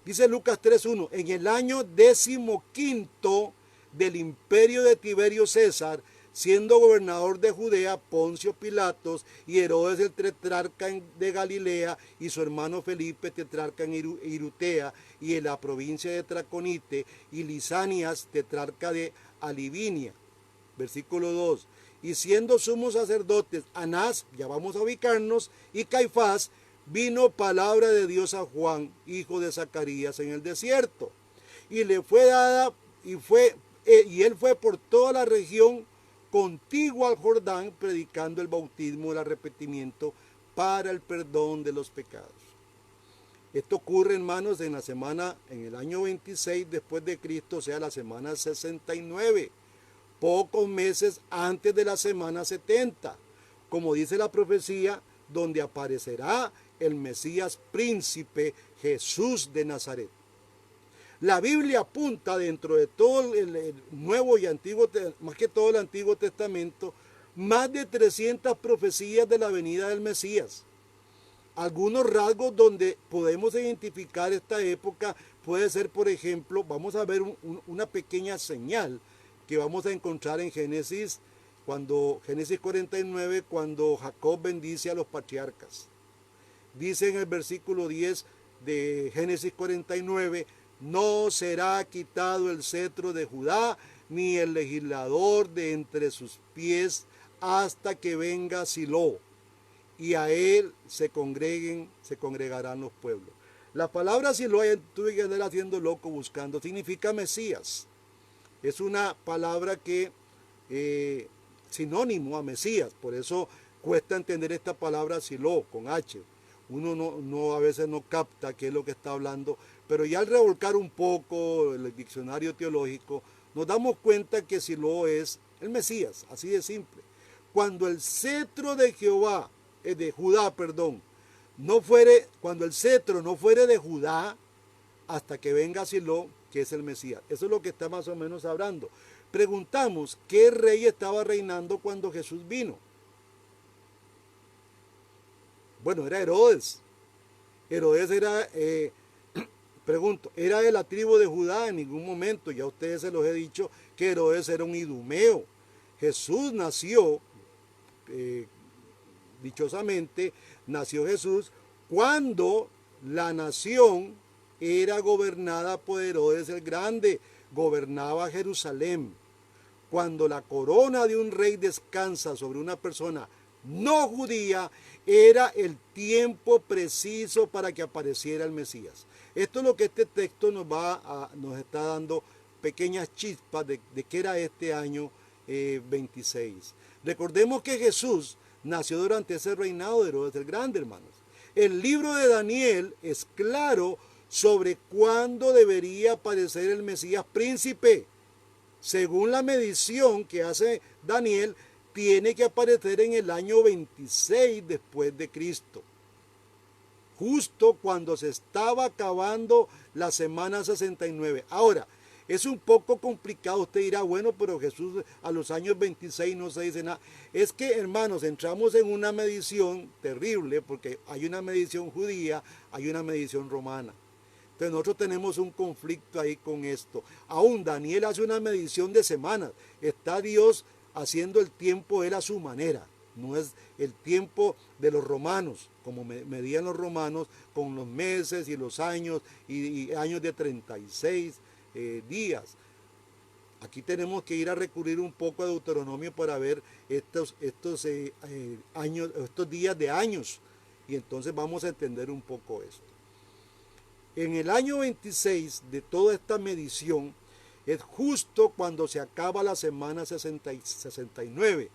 S1: Dice Lucas 3.1, en el año 15º del imperio de Tiberio César, siendo gobernador de Judea Poncio Pilatos y Herodes el tetrarca de Galilea y su hermano Felipe tetrarca en Irutea y en la provincia de Traconite y Lisanias tetrarca de Alivinia. Versículo 2, y siendo sumos sacerdotes Anás, ya vamos a ubicarnos, y Caifás, vino palabra de Dios a Juan, hijo de Zacarías, en el desierto. y le fue dada, y él fue por toda la región contigua al Jordán, predicando el bautismo y el arrepentimiento para el perdón de los pecados. Esto ocurre, hermanos, en el año 26 después de Cristo, o sea, la semana 69, pocos meses antes de la semana 70, como dice la profecía, donde aparecerá el Mesías príncipe Jesús de Nazaret. La Biblia apunta dentro de todo el Nuevo y Antiguo, más que todo el Antiguo Testamento, más de 300 profecías de la venida del Mesías. Algunos rasgos donde podemos identificar esta época puede ser, por ejemplo, vamos a ver una pequeña señal que vamos a encontrar en Génesis 49, cuando Jacob bendice a los patriarcas. Dice en el versículo 10 de Génesis 49, no será quitado el cetro de Judá, ni el legislador de entre sus pies, hasta que venga Silo, y a él se congregarán los pueblos. La palabra Silo, tuve que andar haciendo loco buscando, significa Mesías. Es una palabra que sinónimo a Mesías, por eso cuesta entender esta palabra Silo con H. Uno a veces no capta qué es lo que está hablando, pero ya al revolcar un poco el diccionario teológico, nos damos cuenta que Silo es el Mesías, así de simple. Cuando el cetro de Jehová, de Judá, perdón, cuando el cetro no fuere de Judá, hasta que venga Silo, que es el Mesías. Eso es lo que está más o menos hablando. Preguntamos, ¿qué rey estaba reinando cuando Jesús vino? Bueno, era Herodes. Herodes era, pregunto, ¿era de la tribu de Judá? En ningún momento, ya a ustedes se los he dicho, que Herodes era un idumeo. Jesús nació, dichosamente, nació Jesús cuando la nación era gobernada por Herodes el Grande, gobernaba Jerusalén. Cuando la corona de un rey descansa sobre una persona no judía, era el tiempo preciso para que apareciera el Mesías. Esto es lo que este texto nos está dando pequeñas chispas de qué era este año 26. Recordemos que Jesús nació durante ese reinado de Herodes el Grande, hermanos. El libro de Daniel es claro sobre cuándo debería aparecer el Mesías príncipe. Según la medición que hace Daniel, tiene que aparecer en el año 26 después de Cristo, justo cuando se estaba acabando la semana 69. Ahora, es un poco complicado, usted dirá, bueno, pero Jesús a los años 26 no se dice nada. Es que, hermanos, entramos en una medición terrible, porque hay una medición judía, hay una medición romana. Entonces nosotros tenemos un conflicto ahí con esto. Aún Daniel hace una medición de semanas. Está Dios haciendo el tiempo él a su manera. No es el tiempo de los romanos, como medían los romanos con los meses y los años y años de 36 días. Aquí tenemos que ir a recurrir un poco a Deuteronomio para ver estos días de años. Y entonces vamos a entender un poco esto. En el año 26 de toda esta medición es justo cuando se acaba la semana 69.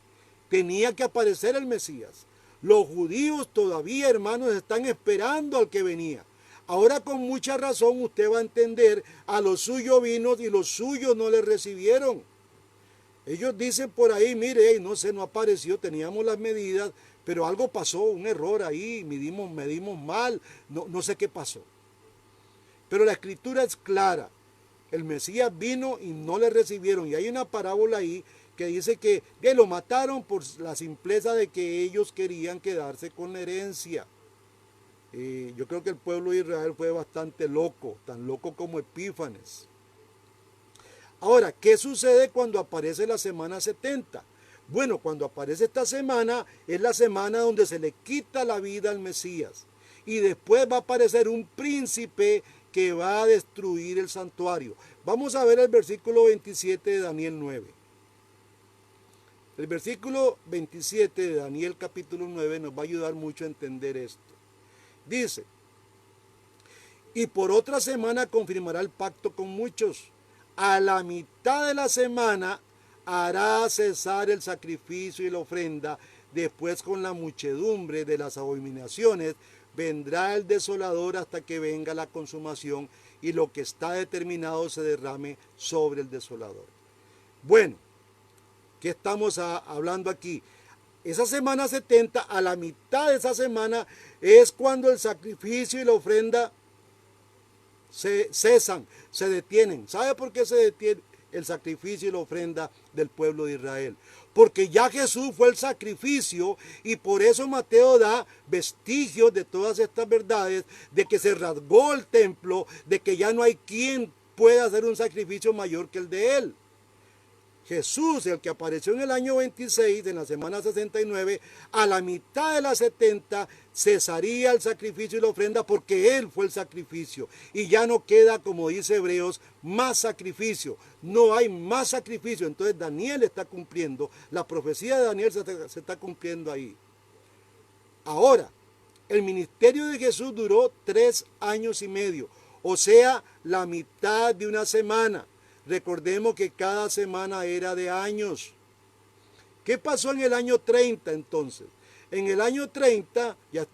S1: Tenía que aparecer el Mesías. Los judíos todavía, hermanos, están esperando al que venía. Ahora con mucha razón usted va a entender, a los suyos vino y los suyos no le recibieron. Ellos dicen por ahí, mire, no sé, no apareció, teníamos las medidas, pero algo pasó, un error ahí, medimos mal, no sé qué pasó. Pero la escritura es clara. El Mesías vino y no le recibieron. Y hay una parábola ahí que dice que lo mataron por la simpleza de que ellos querían quedarse con la herencia. Yo creo que el pueblo de Israel fue bastante loco, tan loco como Epífanes. Ahora, ¿qué sucede cuando aparece la semana 70? Bueno, cuando aparece esta semana, es la semana donde se le quita la vida al Mesías. Y después va a aparecer un príncipe que va a destruir el santuario. Vamos a ver el versículo 27 de Daniel 9. El versículo 27 de Daniel capítulo 9 nos va a ayudar mucho a entender esto. Dice, y por otra semana confirmará el pacto con muchos. A la mitad de la semana hará cesar el sacrificio y la ofrenda. Después, con la muchedumbre de las abominaciones, vendrá el desolador hasta que venga la consumación y lo que está determinado se derrame sobre el desolador. Bueno, ¿qué estamos hablando aquí? Esa semana 70, a la mitad de esa semana, es cuando el sacrificio y la ofrenda se cesan, se detienen. ¿Sabe por qué se detiene el sacrificio y la ofrenda del pueblo de Israel? Porque ya Jesús fue el sacrificio, y por eso Mateo da vestigios de todas estas verdades, de que se rasgó el templo, de que ya no hay quien pueda hacer un sacrificio mayor que el de él. Jesús, el que apareció en el año 26, en la semana 69, a la mitad de la 70, cesaría el sacrificio y la ofrenda, porque Él fue el sacrificio. Y ya no queda, como dice Hebreos, más sacrificio. No hay más sacrificio. Entonces Daniel está cumpliendo, la profecía de Daniel se está cumpliendo ahí. Ahora, el ministerio de Jesús duró 3 años y medio, o sea, la mitad de una semana. Recordemos que cada semana era de años. ¿Qué pasó en el año 30 entonces? En el año 30, ya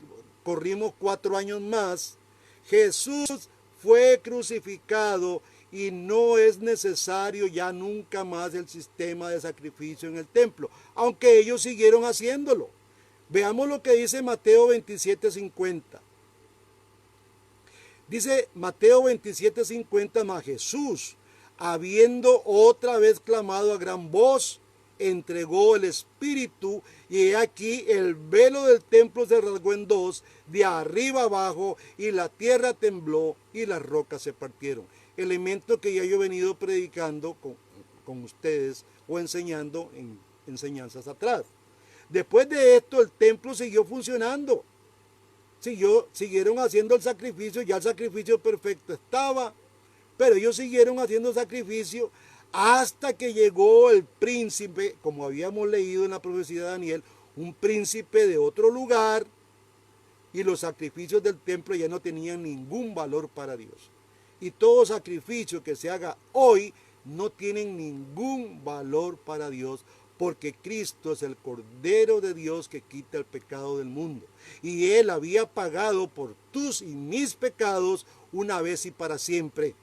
S1: corrimos 4 años más, Jesús fue crucificado y no es necesario ya nunca más el sistema de sacrificio en el templo, aunque ellos siguieron haciéndolo. Veamos lo que dice Mateo 27:50. Dice Mateo 27:50, mas Jesús, habiendo otra vez clamado a gran voz, entregó el Espíritu, y he aquí el velo del templo se rasgó en dos, de arriba abajo, y la tierra tembló y las rocas se partieron. Elemento que ya yo he venido predicando con ustedes o enseñando en enseñanzas atrás. Después de esto el templo siguió funcionando, siguieron haciendo el sacrificio, ya el sacrificio perfecto estaba, pero ellos siguieron haciendo sacrificio hasta que llegó el príncipe, como habíamos leído en la profecía de Daniel, un príncipe de otro lugar, y los sacrificios del templo ya no tenían ningún valor para Dios. Y todo sacrificio que se haga hoy no tienen ningún valor para Dios, porque Cristo es el Cordero de Dios que quita el pecado del mundo. Y Él había pagado por tus y mis pecados una vez y para siempre.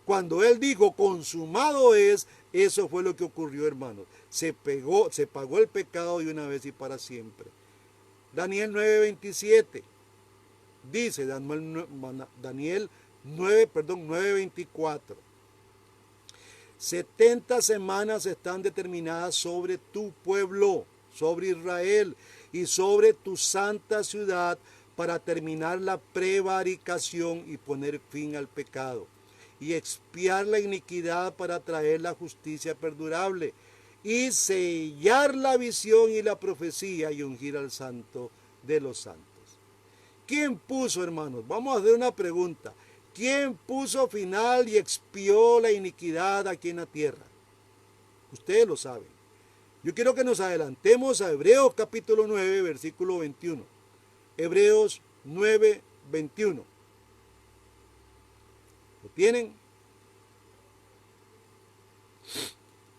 S1: Cuando Él dijo, consumado es, eso fue lo que ocurrió, hermanos. Se pagó el pecado de una vez y para siempre. Daniel 9:27 dice, Daniel 9:24. 70 semanas están determinadas sobre tu pueblo, sobre Israel y sobre tu santa ciudad, para terminar la prevaricación y poner fin al pecado, y expiar la iniquidad para traer la justicia perdurable, y sellar la visión y la profecía, y ungir al santo de los santos. ¿Quién puso, hermanos? Vamos a hacer una pregunta. ¿Quién puso final y expió la iniquidad aquí en la tierra? Ustedes lo saben. Yo quiero que nos adelantemos a Hebreos capítulo 9, versículo 21. Hebreos 9, 21. ¿Lo tienen?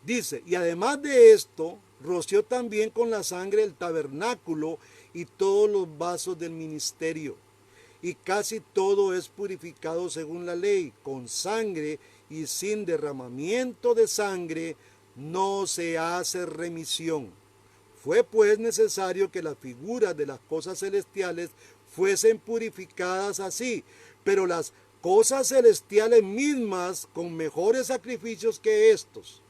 S1: Dice, y además de esto, roció también con la sangre el tabernáculo y todos los vasos del ministerio. Y casi todo es purificado según la ley, con sangre, y sin derramamiento de sangre no se hace remisión. Fue pues necesario que las figuras de las cosas celestiales fuesen purificadas así, pero las cosas celestiales mismas con mejores sacrificios que estos.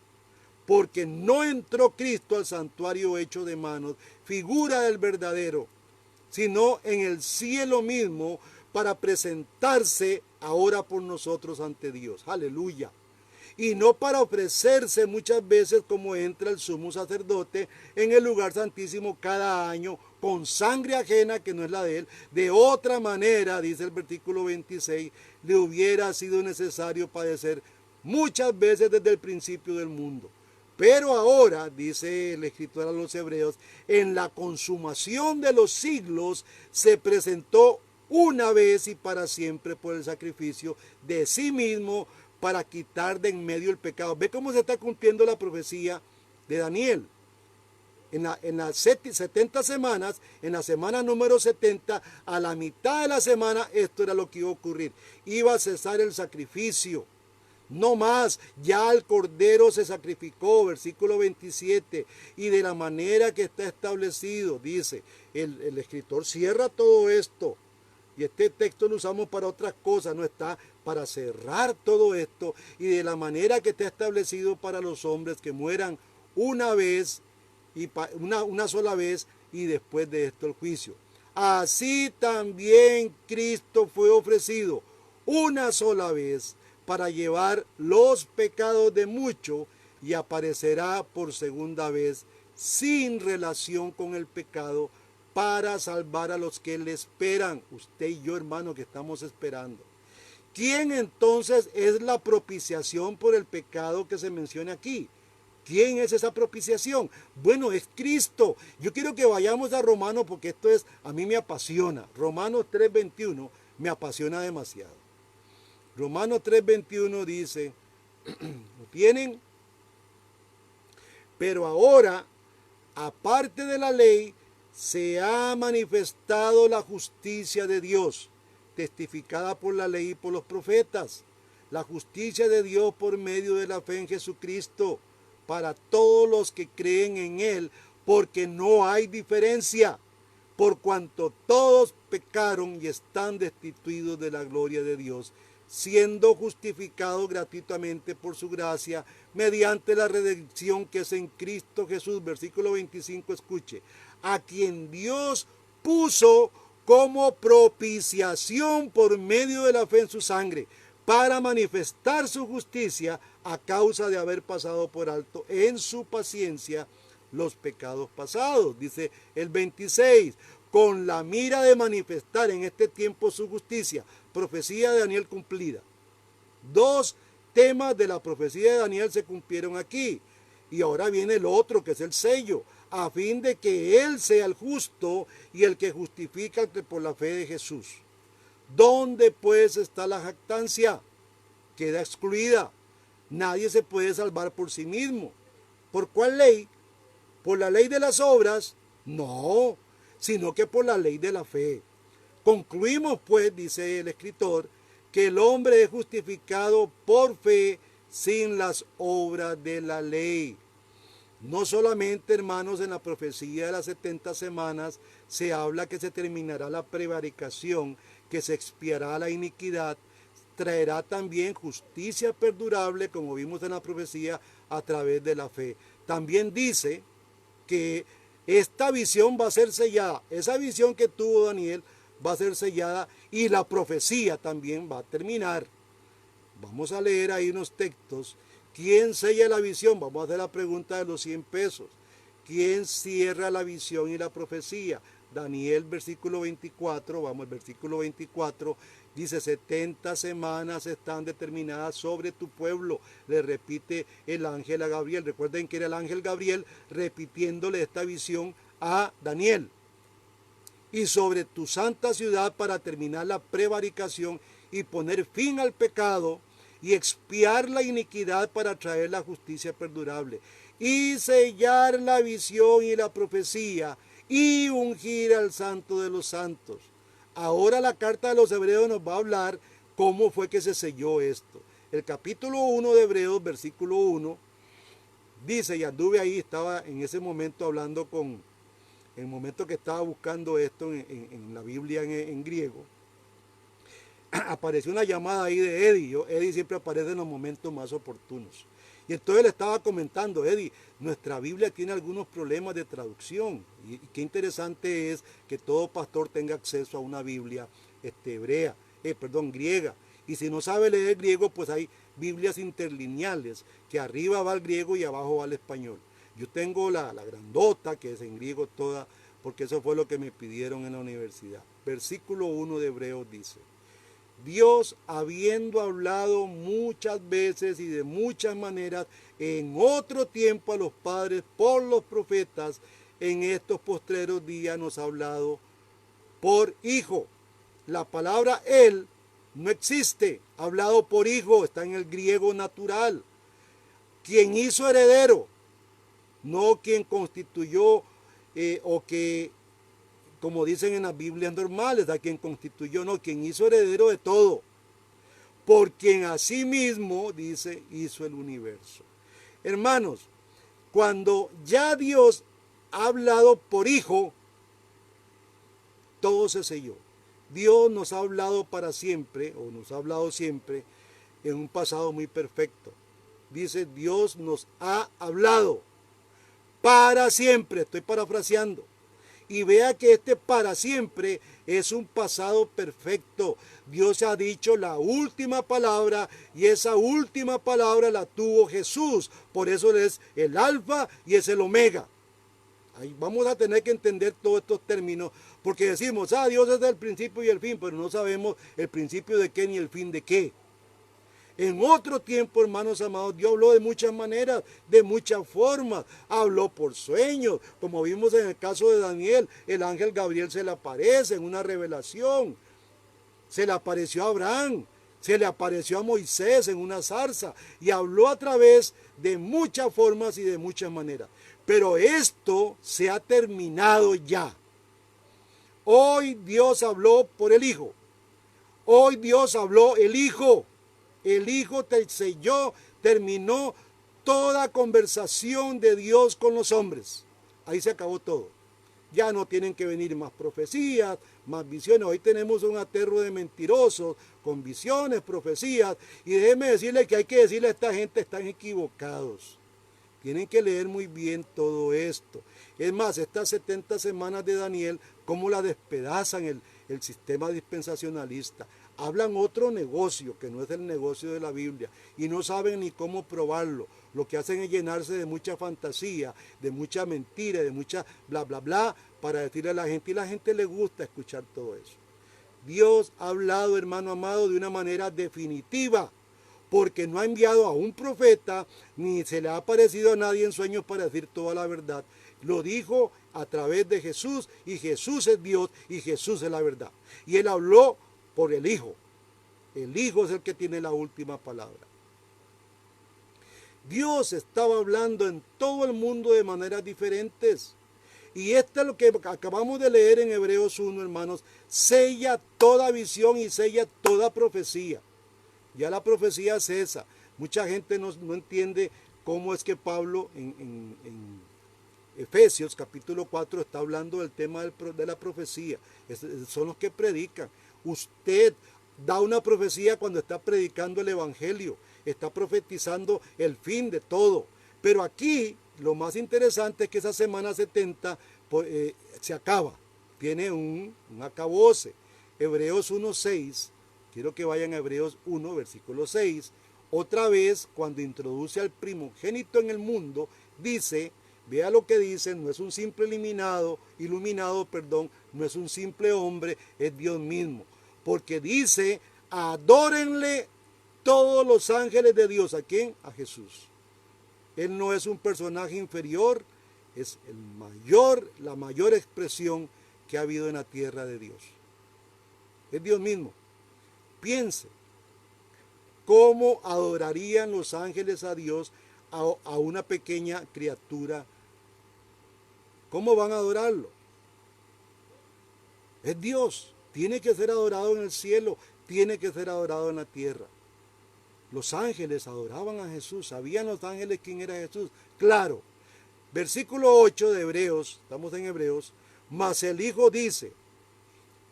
S1: Porque no entró Cristo al santuario hecho de manos, figura del verdadero, sino en el cielo mismo, para presentarse ahora por nosotros ante Dios. Aleluya. Y no para ofrecerse muchas veces como entra el sumo sacerdote en el lugar santísimo cada año con sangre ajena que no es la de él. De otra manera, dice el versículo 26, le hubiera sido necesario padecer muchas veces desde el principio del mundo. Pero ahora, dice el escritor a los Hebreos, en la consumación de los siglos se presentó una vez y para siempre por el sacrificio de sí mismo para quitar de en medio el pecado. Ve cómo se está cumpliendo la profecía de Daniel. En las 70 semanas, en la semana número 70, a la mitad de la semana, esto era lo que iba a ocurrir. Iba a cesar el sacrificio. No más, ya el cordero se sacrificó, versículo 27, y de la manera que está establecido, dice, el escritor cierra todo esto, y este texto lo usamos para otras cosas, no está para cerrar todo esto, y de la manera que está establecido para los hombres que mueran una vez, y una sola vez, y después de esto el juicio. Así también Cristo fue ofrecido una sola vez para llevar los pecados de muchos y aparecerá por segunda vez sin relación con el pecado para salvar a los que le esperan. Usted y yo, hermano, que estamos esperando. ¿Quién entonces es la propiciación por el pecado que se menciona aquí? ¿Quién es esa propiciación? Bueno, es Cristo. Yo quiero que vayamos a Romanos porque a mí me apasiona. Romanos 3:21 me apasiona demasiado. Romanos 3:21 dice, ¿lo tienen? Pero ahora, aparte de la ley, se ha manifestado la justicia de Dios, testificada por la ley y por los profetas. La justicia de Dios por medio de la fe en Jesucristo, para todos los que creen en Él, porque no hay diferencia, por cuanto todos pecaron y están destituidos de la gloria de Dios, siendo justificados gratuitamente por su gracia, mediante la redención que es en Cristo Jesús. Versículo 25, escuche, a quien Dios puso como propiciación por medio de la fe en su sangre, para manifestar su justicia a causa de haber pasado por alto en su paciencia los pecados pasados. Dice el 26, con la mira de manifestar en este tiempo su justicia. Profecía de Daniel cumplida. Dos temas de la profecía de Daniel se cumplieron aquí. Y ahora viene el otro, que es el sello, a fin de que Él sea el justo y el que justifica por la fe de Jesús. ¿Dónde pues está la jactancia? Queda excluida. Nadie se puede salvar por sí mismo. ¿Por cuál ley? ¿Por la ley de las obras? No, sino que por la ley de la fe. Concluimos pues, dice el escritor, que el hombre es justificado por fe sin las obras de la ley. No solamente, hermanos, en la profecía de las 70 semanas se habla que se terminará la prevaricación, que se expiará la iniquidad, traerá también justicia perdurable, como vimos en la profecía, a través de la fe. También dice que esta visión va a ser sellada. Esa visión que tuvo Daniel va a ser sellada y la profecía también va a terminar. Vamos a leer ahí unos textos. ¿Quién sella la visión? Vamos a hacer la pregunta de los 100 pesos. ¿Quién cierra la visión y la profecía? Daniel, versículo 24, vamos al versículo 24, dice, 70 semanas están determinadas sobre tu pueblo, le repite el ángel a Gabriel. Recuerden que era el ángel Gabriel repitiéndole esta visión a Daniel. Y sobre tu santa ciudad para terminar la prevaricación y poner fin al pecado y expiar la iniquidad para traer la justicia perdurable y sellar la visión y la profecía y ungir al santo de los santos. Ahora la carta de los Hebreos nos va a hablar cómo fue que se selló esto. El capítulo 1 de Hebreos, versículo 1, dice, y anduve ahí, estaba en ese momento hablando en el momento que estaba buscando esto en la Biblia en griego, apareció una llamada ahí de Eddie. Eddie siempre aparece en los momentos más oportunos. Y entonces le estaba comentando, Eddie, nuestra Biblia tiene algunos problemas de traducción. Y qué interesante es que todo pastor tenga acceso a una Biblia griega. Y si no sabe leer griego, pues hay Biblias interlineales, que arriba va el griego y abajo va el español. Yo tengo la grandota, que es en griego toda, porque eso fue lo que me pidieron en la universidad. Versículo 1 de Hebreos dice, Dios, habiendo hablado muchas veces y de muchas maneras en otro tiempo a los padres por los profetas, en estos postreros días nos ha hablado por Hijo, la palabra él no existe, hablado por hijo, está en el griego natural. Quien hizo heredero, no quien constituyó o que, como dicen en las Biblias normales, a quien constituyó, no, quien hizo heredero de todo. Por quien asimismo, dice, hizo el universo. Hermanos, cuando ya Dios ha hablado por hijo, todo se selló. Dios nos ha hablado para siempre, o nos ha hablado siempre, en un pasado muy perfecto. Dice, Dios nos ha hablado para siempre, estoy parafraseando. Y vea que este para siempre es un pasado perfecto. Dios ha dicho la última palabra y esa última palabra la tuvo Jesús. Por eso Él es el alfa y es el omega. Ahí vamos a tener que entender todos estos términos porque decimos, Dios es el principio y el fin, pero no sabemos el principio de qué ni el fin de qué. En otro tiempo, hermanos amados, Dios habló de muchas maneras, de muchas formas. Habló por sueños, como vimos en el caso de Daniel, el ángel Gabriel se le aparece en una revelación. Se le apareció a Abraham, se le apareció a Moisés en una zarza y habló a través de muchas formas y de muchas maneras. Pero esto se ha terminado ya. Hoy Dios habló por el Hijo. Hoy Dios habló el Hijo. El Hijo selló, terminó toda conversación de Dios con los hombres. Ahí se acabó todo. Ya no tienen que venir más profecías, más visiones. Hoy tenemos un aterro de mentirosos con visiones, profecías. Y déjenme decirles que hay que decirle a esta gente, están equivocados. Tienen que leer muy bien todo esto. Es más, estas 70 semanas de Daniel, cómo la despedazan el sistema dispensacionalista. Hablan otro negocio que no es el negocio de la Biblia y no saben ni cómo probarlo. Lo que hacen es llenarse de mucha fantasía, de mucha mentira, de mucha bla bla bla para decirle a la gente, y a la gente le gusta escuchar todo eso. Dios ha hablado, hermano amado, de una manera definitiva, porque no ha enviado a un profeta ni se le ha aparecido a nadie en sueños para decir toda la verdad. Lo dijo a través de Jesús y Jesús es Dios y Jesús es la verdad. Y Él habló por el Hijo. El Hijo es el que tiene la última palabra. Dios estaba hablando en todo el mundo de maneras diferentes. Y esto es lo que acabamos de leer en Hebreos 1, hermanos. Sella toda visión y sella toda profecía. Ya la profecía es esa. Mucha gente no entiende cómo es que Pablo en Efesios capítulo 4 está hablando del tema de la profecía. Son los que predican. Usted da una profecía cuando está predicando el evangelio, está profetizando el fin de todo. Pero aquí lo más interesante es que esa semana 70 se acaba, tiene un acabose. Hebreos 1:6, quiero que vayan a Hebreos 1, versículo 6. Otra vez, cuando introduce al primogénito en el mundo, dice, vea lo que dice, no es un simple iluminado, no es un simple hombre, es Dios mismo. Porque dice, adórenle todos los ángeles de Dios. ¿A quién? A Jesús. Él no es un personaje inferior, es la mayor expresión que ha habido en la tierra de Dios. Es Dios mismo. Piense, ¿cómo adorarían los ángeles a Dios a una pequeña criatura? ¿Cómo van a adorarlo? Es Dios. Tiene que ser adorado en el cielo, tiene que ser adorado en la tierra. Los ángeles adoraban a Jesús. ¿Sabían los ángeles quién era Jesús? Claro. Versículo 8 de Hebreos, estamos en Hebreos, mas el Hijo dice,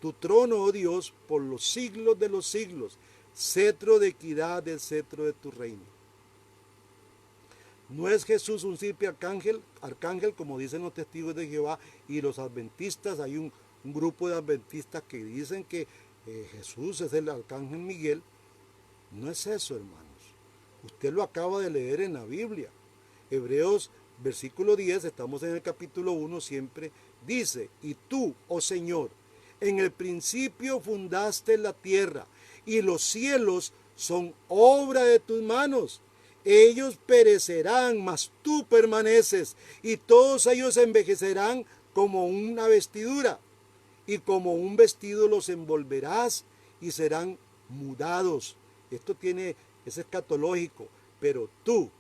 S1: tu trono, oh Dios, por los siglos de los siglos, cetro de equidad, el cetro de tu reino. ¿No es Jesús un simple arcángel, como dicen los testigos de Jehová y los adventistas? Hay un grupo de adventistas que dicen que Jesús es el arcángel Miguel. No es eso, hermanos. Usted lo acaba de leer en la Biblia. Hebreos, versículo 10, estamos en el capítulo 1 siempre, dice, y tú, oh Señor, en el principio fundaste la tierra, y los cielos son obra de tus manos. Ellos perecerán, mas tú permaneces, y todos ellos envejecerán como una vestidura, y como un vestido los envolverás y serán mudados. Esto es escatológico, pero tú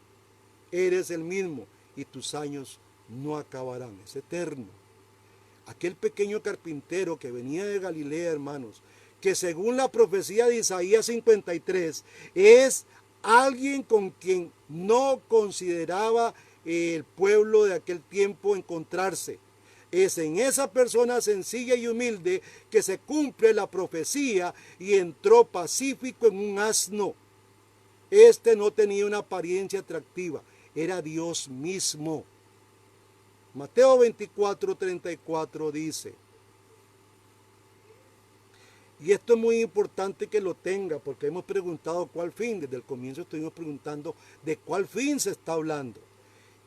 S1: eres el mismo y tus años no acabarán, es eterno. Aquel pequeño carpintero que venía de Galilea, hermanos, que según la profecía de Isaías 53, es alguien con quien no consideraba el pueblo de aquel tiempo encontrarse. Es en esa persona sencilla y humilde que se cumple la profecía y entró pacífico en un asno. Este no tenía una apariencia atractiva, era Dios mismo. Mateo 24:34 dice, y esto es muy importante que lo tenga, porque hemos preguntado cuál fin, desde el comienzo estuvimos preguntando de cuál fin se está hablando.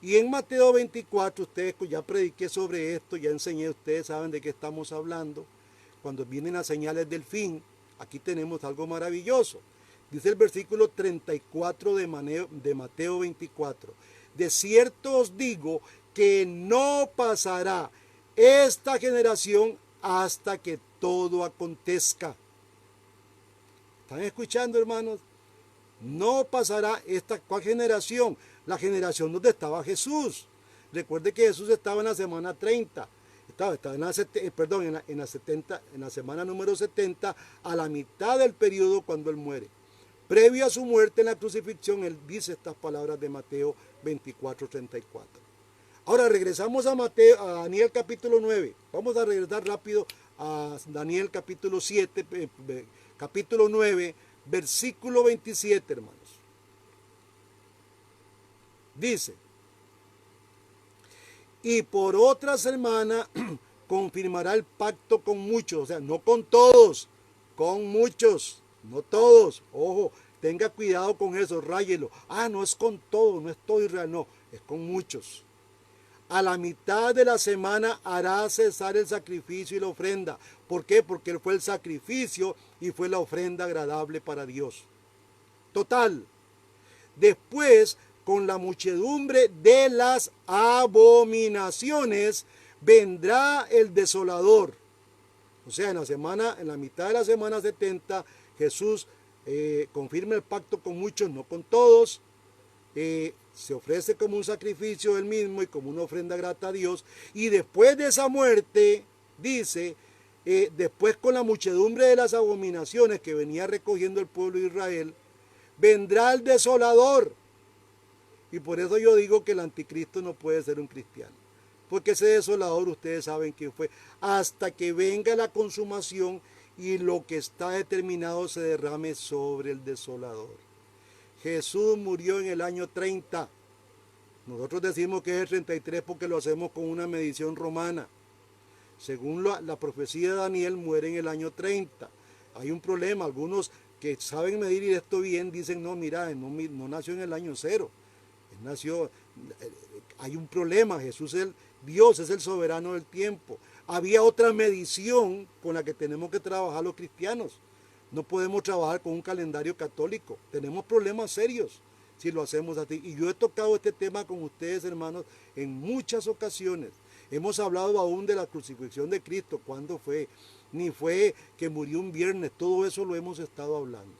S1: Y en Mateo 24, ustedes ya prediqué sobre esto, ya enseñé, ustedes saben de qué estamos hablando. Cuando vienen las señales del fin, aquí tenemos algo maravilloso. Dice el versículo 34 de Mateo 24, de cierto os digo que no pasará esta generación hasta que todo acontezca. ¿Están escuchando, hermanos? No pasará ¿cuál generación? La generación donde estaba Jesús. Recuerde que Jesús estaba en la semana 30. Estaba en la semana número 70, a la mitad del periodo cuando Él muere. Previo a su muerte en la crucifixión, Él dice estas palabras de Mateo 24:34. Ahora regresamos a Daniel capítulo 9. Vamos a regresar rápido a Daniel capítulo 7, capítulo 9, versículo 27, hermanos. Dice, y por otra semana confirmará el pacto con muchos, o sea, no con todos, con muchos, no todos. Ojo, tenga cuidado con eso, ráyelo. No es con todos, no es todo Israel, no, es con muchos. A la mitad de la semana hará cesar el sacrificio y la ofrenda. ¿Por qué? Porque Él fue el sacrificio y fue la ofrenda agradable para Dios. Total. Después, con la muchedumbre de las abominaciones, vendrá el desolador. O sea, en la mitad de la semana 70, Jesús confirma el pacto con muchos, no con todos. Se ofrece como un sacrificio él mismo y como una ofrenda grata a Dios. Y después de esa muerte, dice, después con la muchedumbre de las abominaciones que venía recogiendo el pueblo de Israel, vendrá el desolador. Y por eso yo digo que el anticristo no puede ser un cristiano. Porque ese desolador, ustedes saben quién fue, hasta que venga la consumación y lo que está determinado se derrame sobre el desolador. Jesús murió en el año 30. Nosotros decimos que es el 33 porque lo hacemos con una medición romana. Según la profecía de Daniel, muere en el año 30. Hay un problema, algunos que saben medir esto bien dicen, no, mira, no nació en el año 0. Él nació, hay un problema, Jesús es Dios, es el soberano del tiempo. Había otra medición con la que tenemos que trabajar los cristianos. No podemos trabajar con un calendario católico. Tenemos problemas serios si lo hacemos así. Y yo he tocado este tema con ustedes, hermanos, en muchas ocasiones. Hemos hablado aún de la crucifixión de Cristo. ¿Cuándo fue? Ni fue que murió un viernes. Todo eso lo hemos estado hablando.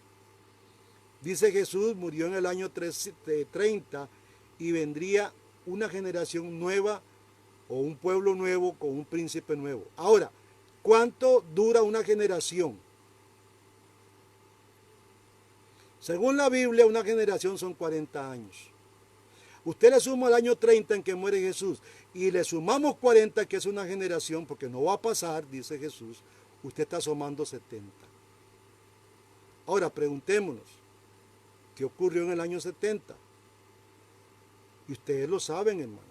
S1: Dice Jesús, murió en el año 30 y vendría una generación nueva o un pueblo nuevo con un príncipe nuevo. Ahora, ¿cuánto dura una generación? Según la Biblia, una generación son 40 años. Usted le suma el año 30 en que muere Jesús y le sumamos 40, que es una generación, porque no va a pasar, dice Jesús, usted está sumando 70. Ahora, preguntémonos, ¿qué ocurrió en el año 70? Y ustedes lo saben, hermanos.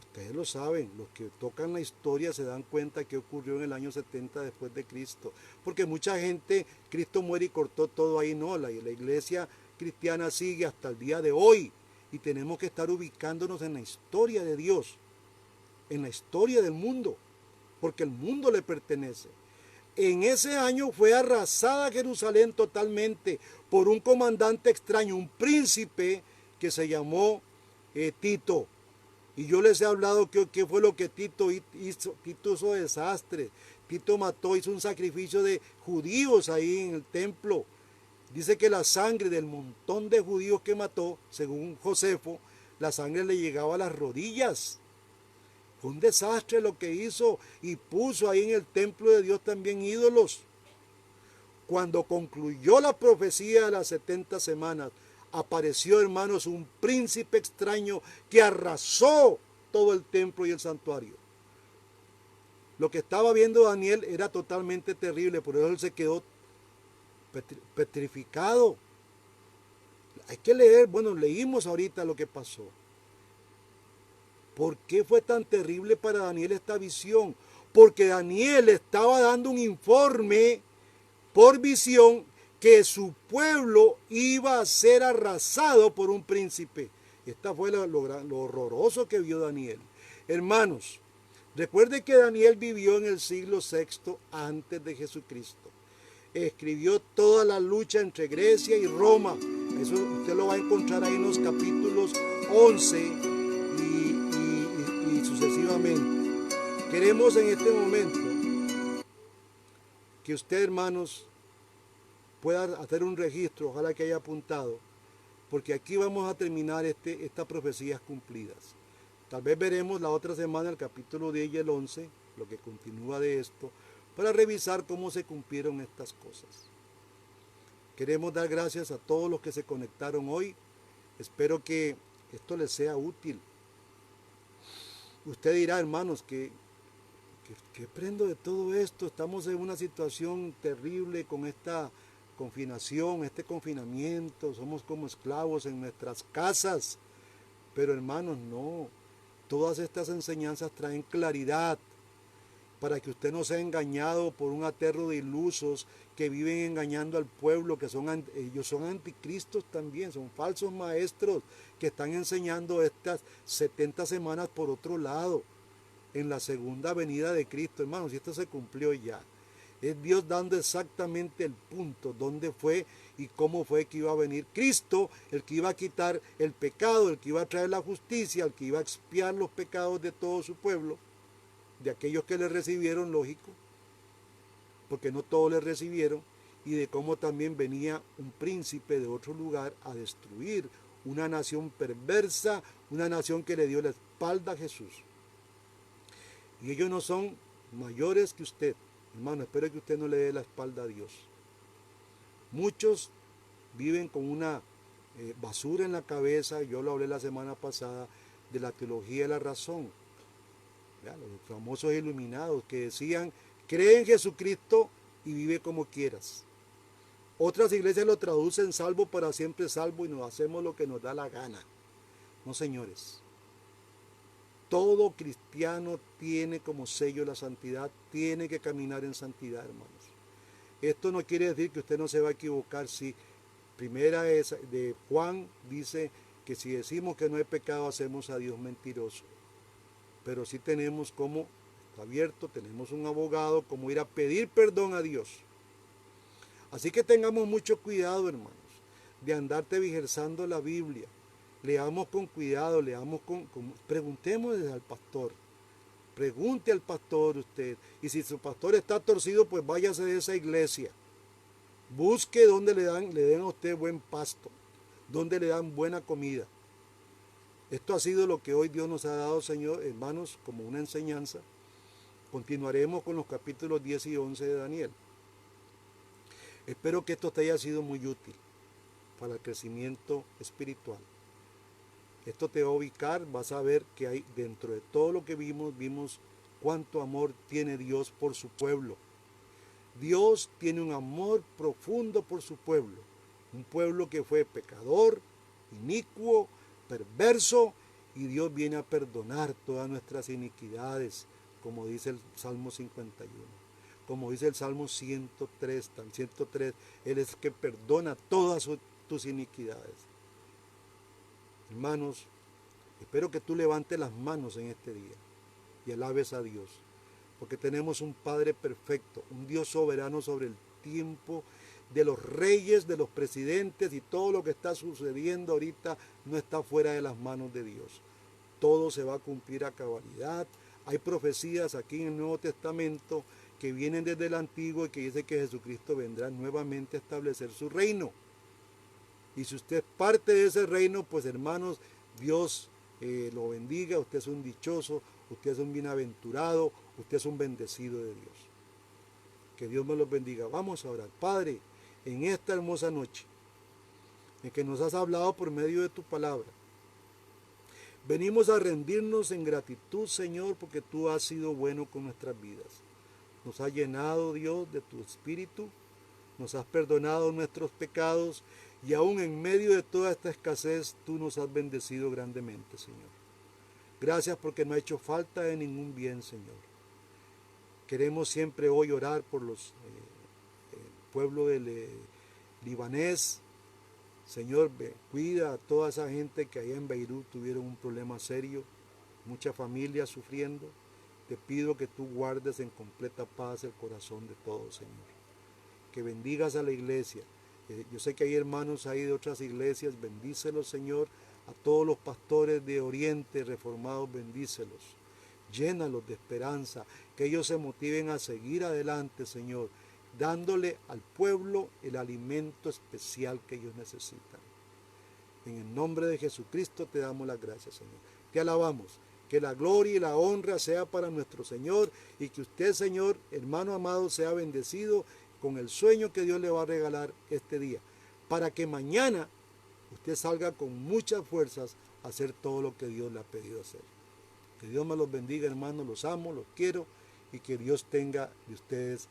S1: Ustedes lo saben, los que tocan la historia se dan cuenta que ocurrió en el año 70 después de Cristo. Porque mucha gente, Cristo muere y cortó todo ahí, no, la iglesia cristiana sigue hasta el día de hoy. Y tenemos que estar ubicándonos en la historia de Dios, en la historia del mundo, porque el mundo le pertenece. En ese año fue arrasada Jerusalén totalmente por un comandante extraño, un príncipe que se llamó Tito. Y yo les he hablado qué fue lo que Tito hizo. Tito hizo desastre. Tito mató, hizo un sacrificio de judíos ahí en el templo. Dice que la sangre del montón de judíos que mató, según Josefo, la sangre le llegaba a las rodillas. Fue un desastre lo que hizo y puso ahí en el templo de Dios también ídolos. Cuando concluyó la profecía de las 70 semanas, apareció, hermanos, un príncipe extraño que arrasó todo el templo y el santuario. Lo que estaba viendo Daniel era totalmente terrible, por eso él se quedó petrificado. Hay que leer, bueno, leímos ahorita lo que pasó. ¿Por qué fue tan terrible para Daniel esta visión? Porque Daniel estaba dando un informe por visión que su pueblo iba a ser arrasado por un príncipe. Esta fue lo horroroso que vio Daniel. Hermanos, recuerde que Daniel vivió en el siglo VI antes de Jesucristo. Escribió toda la lucha entre Grecia y Roma. Eso usted lo va a encontrar ahí en los capítulos 11 y sucesivamente. Queremos en este momento que usted, hermanos, pueda hacer un registro, ojalá que haya apuntado, porque aquí vamos a terminar estas profecías cumplidas. Tal vez veremos la otra semana el capítulo 10 y el 11, lo que continúa de esto, para revisar cómo se cumplieron estas cosas. Queremos dar gracias a todos los que se conectaron hoy. Espero que esto les sea útil. Usted dirá, hermanos, ¿qué aprendo de todo esto? Estamos en una situación terrible con esta confinación, este confinamiento, somos como esclavos en nuestras casas. Pero hermanos, no, todas estas enseñanzas traen claridad para que usted no sea engañado por un aterro de ilusos que viven engañando al pueblo, que ellos son anticristos también, son falsos maestros que están enseñando estas 70 semanas por otro lado, en la segunda venida de Cristo. Hermanos, y esto se cumplió ya. Es Dios dando exactamente el punto, dónde fue y cómo fue que iba a venir Cristo, el que iba a quitar el pecado, el que iba a traer la justicia, el que iba a expiar los pecados de todo su pueblo, de aquellos que le recibieron, lógico, porque no todos le recibieron, y de cómo también venía un príncipe de otro lugar a destruir una nación perversa, una nación que le dio la espalda a Jesús. Y ellos no son mayores que usted. Hermano, espero que usted no le dé la espalda a Dios. Muchos viven con una basura en la cabeza, yo lo hablé la semana pasada, de la teología de la razón. ¿Ya? Los famosos iluminados que decían, cree en Jesucristo y vive como quieras. Otras iglesias lo traducen salvo para siempre salvo y nos hacemos lo que nos da la gana. No, señores. Todo cristiano tiene como sello la santidad, tiene que caminar en santidad, hermanos. Esto no quiere decir que usted no se va a equivocar. Si primera es de Juan, dice que si decimos que no hay pecado, hacemos a Dios mentiroso. Pero sí tenemos como, está abierto, tenemos un abogado, como ir a pedir perdón a Dios. Así que tengamos mucho cuidado, hermanos, de andar tergiversando la Biblia. Leamos con cuidado, preguntémosle al pastor. Pregunte al pastor usted. Y si su pastor está torcido, pues váyase de esa iglesia. Busque donde le den a usted buen pasto, donde le dan buena comida. Esto ha sido lo que hoy Dios nos ha dado, Señor, hermanos, como una enseñanza. Continuaremos con los capítulos 10 y 11 de Daniel. Espero que esto te haya sido muy útil para el crecimiento espiritual. Esto te va a ubicar, vas a ver que hay dentro de todo lo que vimos cuánto amor tiene Dios por su pueblo. Dios tiene un amor profundo por su pueblo. Un pueblo que fue pecador, inicuo, perverso, y Dios viene a perdonar todas nuestras iniquidades, como dice el Salmo 51. Como dice el Salmo 103, Él es que perdona todas tus iniquidades. Hermanos, espero que tú levantes las manos en este día y alabes a Dios, porque tenemos un Padre perfecto, un Dios soberano sobre el tiempo de los reyes, de los presidentes, y todo lo que está sucediendo ahorita no está fuera de las manos de Dios. todo se va a cumplir a cabalidad. Hay profecías aquí en el Nuevo Testamento que vienen desde el Antiguo y que dice que Jesucristo vendrá nuevamente a establecer su reino. Y si usted es parte de ese reino, pues hermanos, Dios lo bendiga, usted es un dichoso, usted es un bienaventurado, usted es un bendecido de Dios. Que Dios me los bendiga. Vamos a orar. Padre, en esta hermosa noche, en que nos has hablado por medio de tu palabra, venimos a rendirnos en gratitud, Señor, porque tú has sido bueno con nuestras vidas. Nos has llenado, Dios, de tu espíritu, nos has perdonado nuestros pecados y aún en medio de toda esta escasez, tú nos has bendecido grandemente, Señor. Gracias porque no ha hecho falta de ningún bien, Señor. Queremos siempre hoy orar por los pueblo del libanés. Señor, cuida a toda esa gente que allá en Beirut tuvieron un problema serio, muchas familias sufriendo. Te pido que tú guardes en completa paz el corazón de todos, Señor. Que bendigas a la iglesia. Yo sé que hay hermanos ahí de otras iglesias, bendícelos, Señor. A todos los pastores de Oriente reformados, bendícelos. Llénalos de esperanza, que ellos se motiven a seguir adelante, Señor, dándole al pueblo el alimento especial que ellos necesitan. En el nombre de Jesucristo te damos las gracias, Señor. Te alabamos. Que la gloria y la honra sea para nuestro Señor y que usted, Señor, hermano amado, sea bendecido con el sueño que Dios le va a regalar este día, para que mañana usted salga con muchas fuerzas a hacer todo lo que Dios le ha pedido hacer. Que Dios me los bendiga, hermanos, los amo, los quiero y que Dios tenga de ustedes